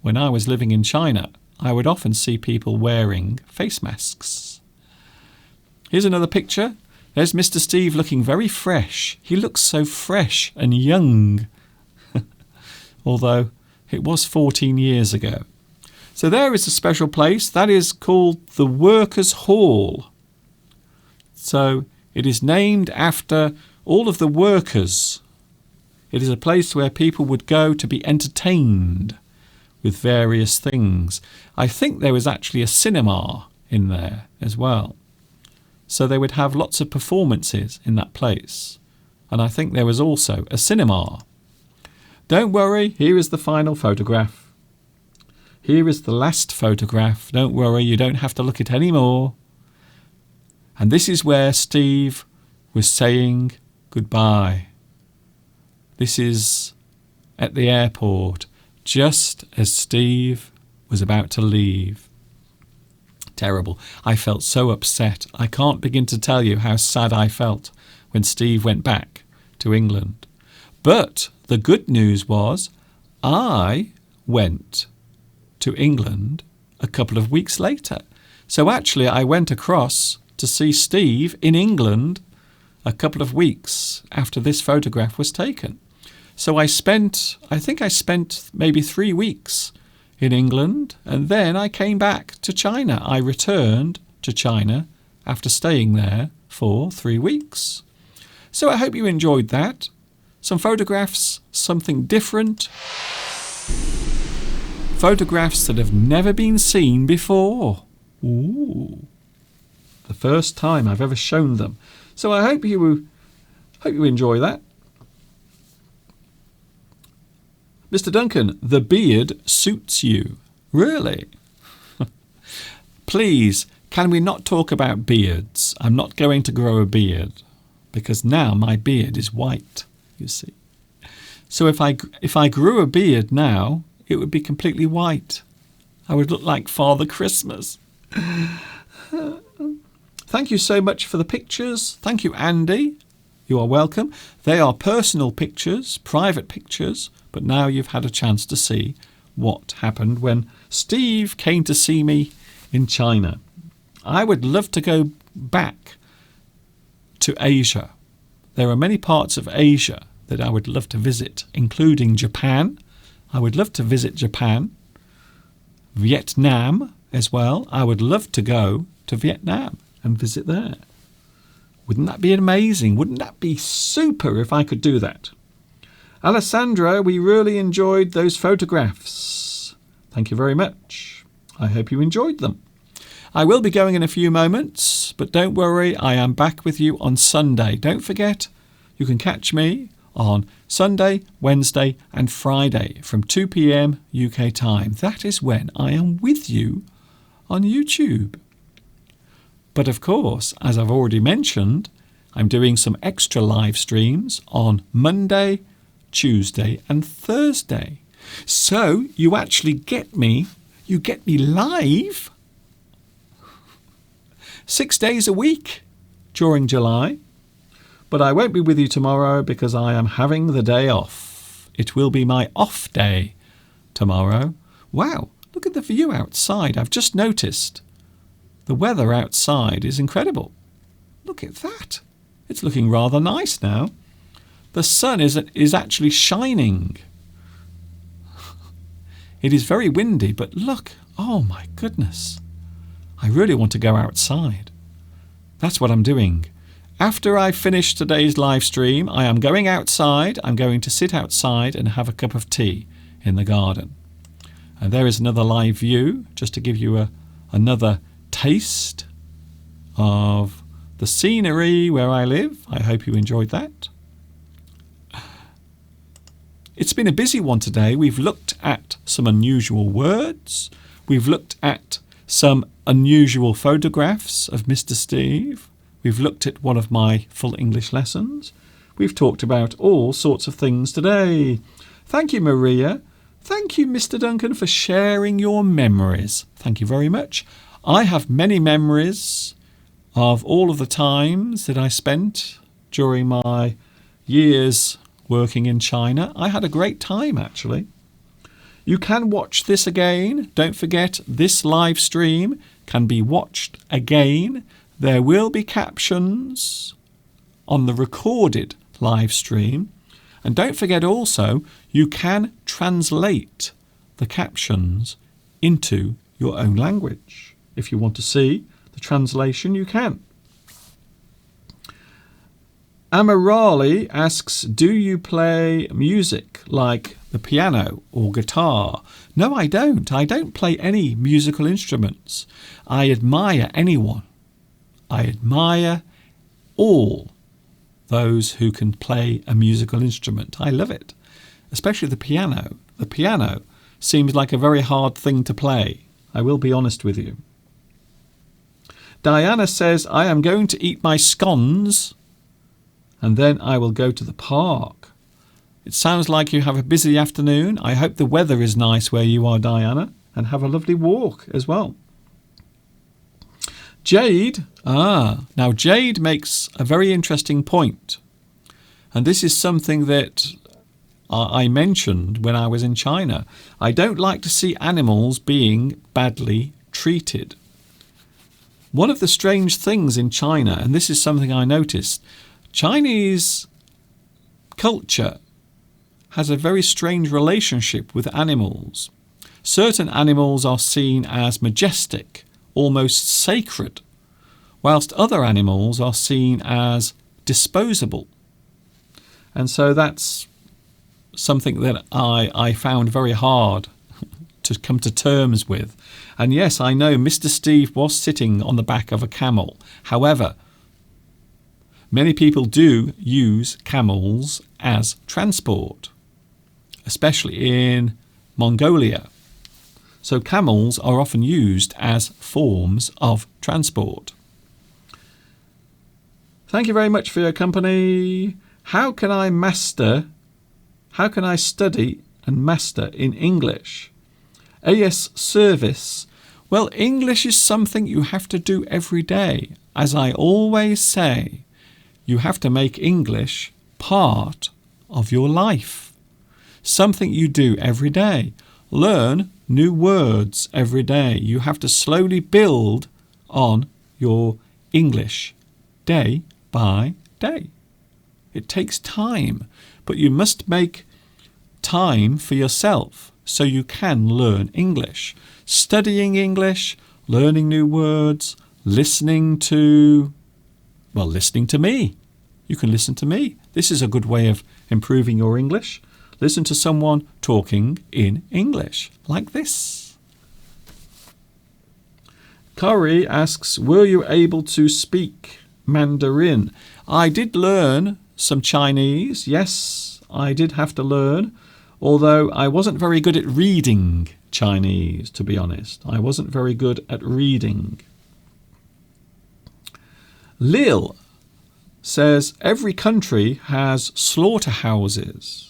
When I was living in China, I would often see people wearing face masks. Here's another picture. There's Mr. Steve looking very fresh. He looks so fresh and young, although it was 14 years ago. So there is a special place. That is called the Workers' Hall. So it is named after all of the workers. It is a place where people would go to be entertained with various things. I think there was actually a cinema in there as well. So they would have lots of performances in that place. And I think there was also a cinema. Don't worry, here is the final photograph. Here is the last photograph. Don't worry, you don't have to look at any more. And this is where Steve was saying goodbye. This is at the airport, just as Steve was about to leave. Terrible. I felt so upset. I can't begin to tell you how sad I felt when Steve went back to England. But the good news was I went to England a couple of weeks later. So actually I went across to see Steve in England a couple of weeks after this photograph was taken. So I think I spent maybe 3 weeks in England, and then I came back to China. I returned to China after staying there for 3 weeks. So I hope you enjoyed that. Some photographs, something different. Photographs that have never been seen before. Ooh. The first time I've ever shown them. So I hope you enjoy that. Mr. Duncan, the beard suits you. Really? Please, can we not talk about beards? I'm not going to grow a beard because now my beard is white, you see. So if I grew a beard now, it would be completely white. I would look like Father Christmas. Thank you so much for the pictures. Thank you, Andy. You are welcome. They are personal pictures, private pictures, but now you've had a chance to see what happened when Steve came to see me in China. I would love to go back to Asia. There are many parts of Asia that I would love to visit, including Japan. I would love to visit Japan, Vietnam as well. I would love to go to Vietnam and visit there. Wouldn't that be amazing? Wouldn't that be super if I could do that? Alessandra, we really enjoyed those photographs. Thank you very much. I hope you enjoyed them. I will be going in a few moments, but don't worry, I am back with you on Sunday. Don't forget, you can catch me on Sunday, Wednesday and Friday from 2 p.m. UK time. That is when I am with you on YouTube. But of course, as I've already mentioned, I'm doing some extra live streams on Monday, Tuesday and Thursday. So you actually get me live 6 days a week during July. But I won't be with you tomorrow because I am having the day off. It will be my off day tomorrow. Wow, look at the view outside. I've just noticed the weather outside is incredible. Look at that. It's looking rather nice now. The sun is actually shining. It is very windy, but look. Oh my goodness. I really want to go outside. That's what I'm doing. After I finish today's live stream, I am going outside. I'm going to sit outside and have a cup of tea in the garden. And there is another live view, just to give you another taste of the scenery where I live. I hope you enjoyed that. It's been a busy one today. We've looked at some unusual words. We've looked at some unusual photographs of Mr. Steve. We've looked at one of my full English lessons. We've talked about all sorts of things today. Thank you, Maria. Thank you, Mr. Duncan, for sharing your memories. Thank you very much. I have many memories of all of the times that I spent during my years working in China. I had a great time, actually. You can watch this again. Don't forget, this live stream can be watched again. There will be captions on the recorded live stream. And don't forget also, you can translate the captions into your own language. If you want to see the translation, you can. Amarali asks, do you play music like the piano or guitar? No, I don't. I don't play any musical instruments. I admire anyone. I admire all those who can play a musical instrument. I love it, especially the piano. The piano seems like a very hard thing to play. I will be honest with you. Diana says, I am going to eat my scones and then I will go to the park. It sounds like you have a busy afternoon. I hope the weather is nice where you are, Diana, and have a lovely walk as well. Jade, now Jade makes a very interesting point. And this is something that I mentioned when I was in China. I don't like to see animals being badly treated. One of the strange things in China, and this is something I noticed, Chinese culture has a very strange relationship with animals. Certain animals are seen as majestic, almost sacred, whilst other animals are seen as disposable. And so that's something that I found very hard to come to terms with. And yes, I know Mr. Steve was sitting on the back of a camel. However, many people do use camels as transport, especially in Mongolia. So camels are often used as forms of transport. Thank you very much for your company. How can I study and master in English? AS Service. Well, English is something you have to do every day. As I always say, you have to make English part of your life. Something you do every day. Learn new words every day. You have to slowly build on your English day by day. It takes time, but you must make time for yourself so you can learn English. Studying English, learning new words, listening to me. You can listen to me. This is a good way of improving your English. Listen to someone talking in English, like this. Curry asks, were you able to speak Mandarin? I did learn some Chinese. Yes, I did have to learn, although I wasn't very good at reading Chinese, to be honest. I wasn't very good at reading. Lil says, every country has slaughterhouses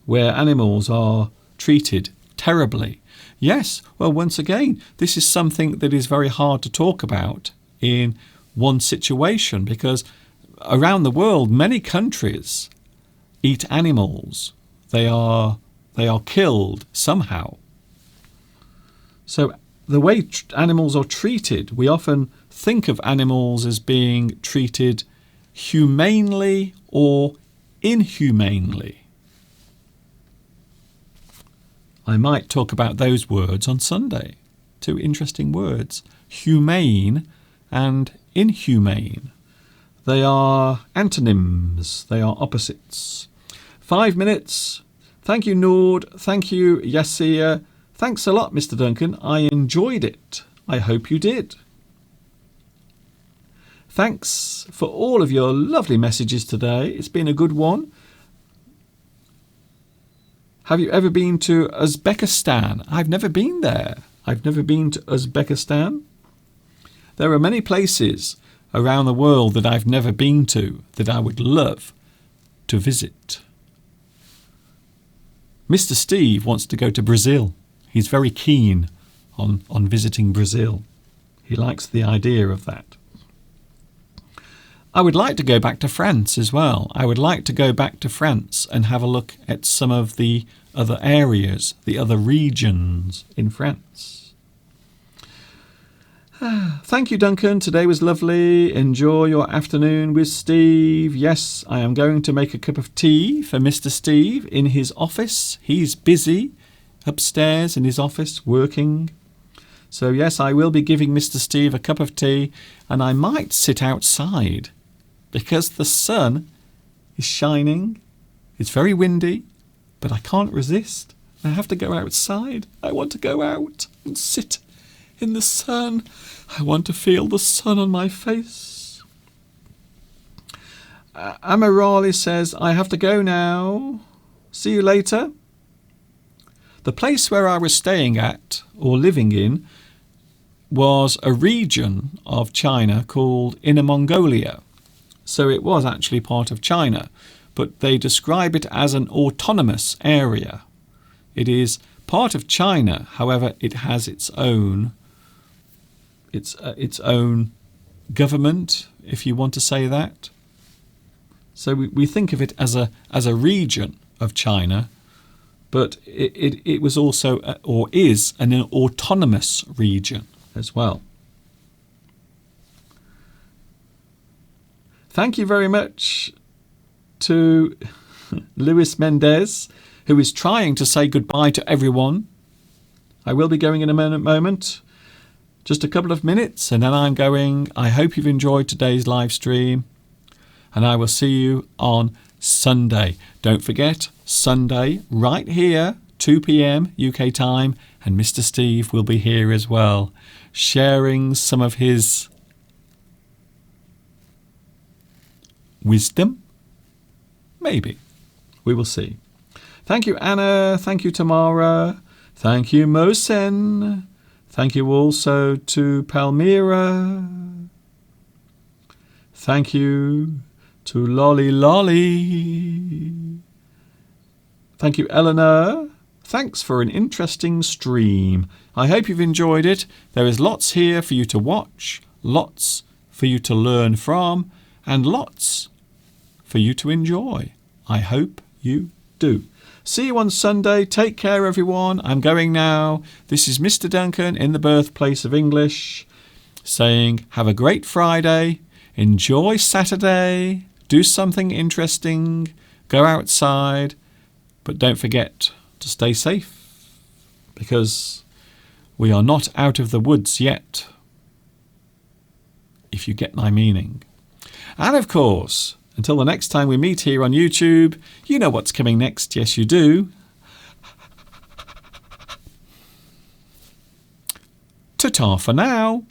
where animals are treated terribly. Yes, well, once again, this is something that is very hard to talk about in one situation, because around the world, many countries eat animals. They are killed somehow. So the way animals are treated, we often think of animals as being treated humanely or inhumanely. I might talk about those words on Sunday. Two interesting words, humane and inhumane. They are antonyms, they are opposites. 5 minutes. Thank you, Nord. Thank you, Yasia. Thanks a lot, Mr. Duncan. I enjoyed it. I hope you did. Thanks for all of your lovely messages today. It's been a good one. Have you ever been to Uzbekistan? I've never been there. I've never been to Uzbekistan. There are many places around the world that I've never been to that I would love to visit. Mr. Steve wants to go to Brazil. He's very keen on visiting Brazil. He likes the idea of that. I would like to go back to France as well. I would like to go back to France and have a look at some of the other areas, the other regions in France. Thank you, Duncan. Today was lovely. Enjoy your afternoon with Steve. Yes, I am going to make a cup of tea for Mr. Steve in his office. He's busy upstairs in his office working. So yes, I will be giving Mr. Steve a cup of tea, and I might sit outside because the sun is shining. It's very windy, but I can't resist. I have to go outside. I want to go out and sit in the sun. I want to feel the sun on my face. Amarali says, I have to go now. See you later. The place where I was staying at, or living in, was a region of China called Inner Mongolia. So it was actually part of China, but they describe it as an autonomous area. It is part of China, however, it has its own government, if you want to say that. So we think of it as a region of China, but it was also or is an autonomous region as well. Thank you very much to Luis Mendez, who is trying to say goodbye to everyone. I will be going in a moment. Just a couple of minutes and then I'm going. I hope you've enjoyed today's live stream and I will see you on Sunday. Don't forget, Sunday right here, 2 p.m. UK time, and Mr. Steve will be here as well, sharing some of his wisdom. Maybe. We will see. Thank you, Anna. Thank you, Tamara. Thank you, Mohsen. Thank you also to Palmyra. Thank you to Lolly Lolly. Thank you, Eleanor. Thanks for an interesting stream. I hope you've enjoyed it. There is lots here for you to watch, lots for you to learn from, and lots for you to enjoy. I hope you do. See you on Sunday. Take care, everyone. I'm going now. This is Mr. Duncan in the birthplace of English saying have a great Friday. Enjoy Saturday. Do something interesting. Go outside. But don't forget to stay safe because we are not out of the woods yet, if you get my meaning. And of course, until the next time we meet here on YouTube, you know what's coming next. Yes, you do. Ta-ta for now.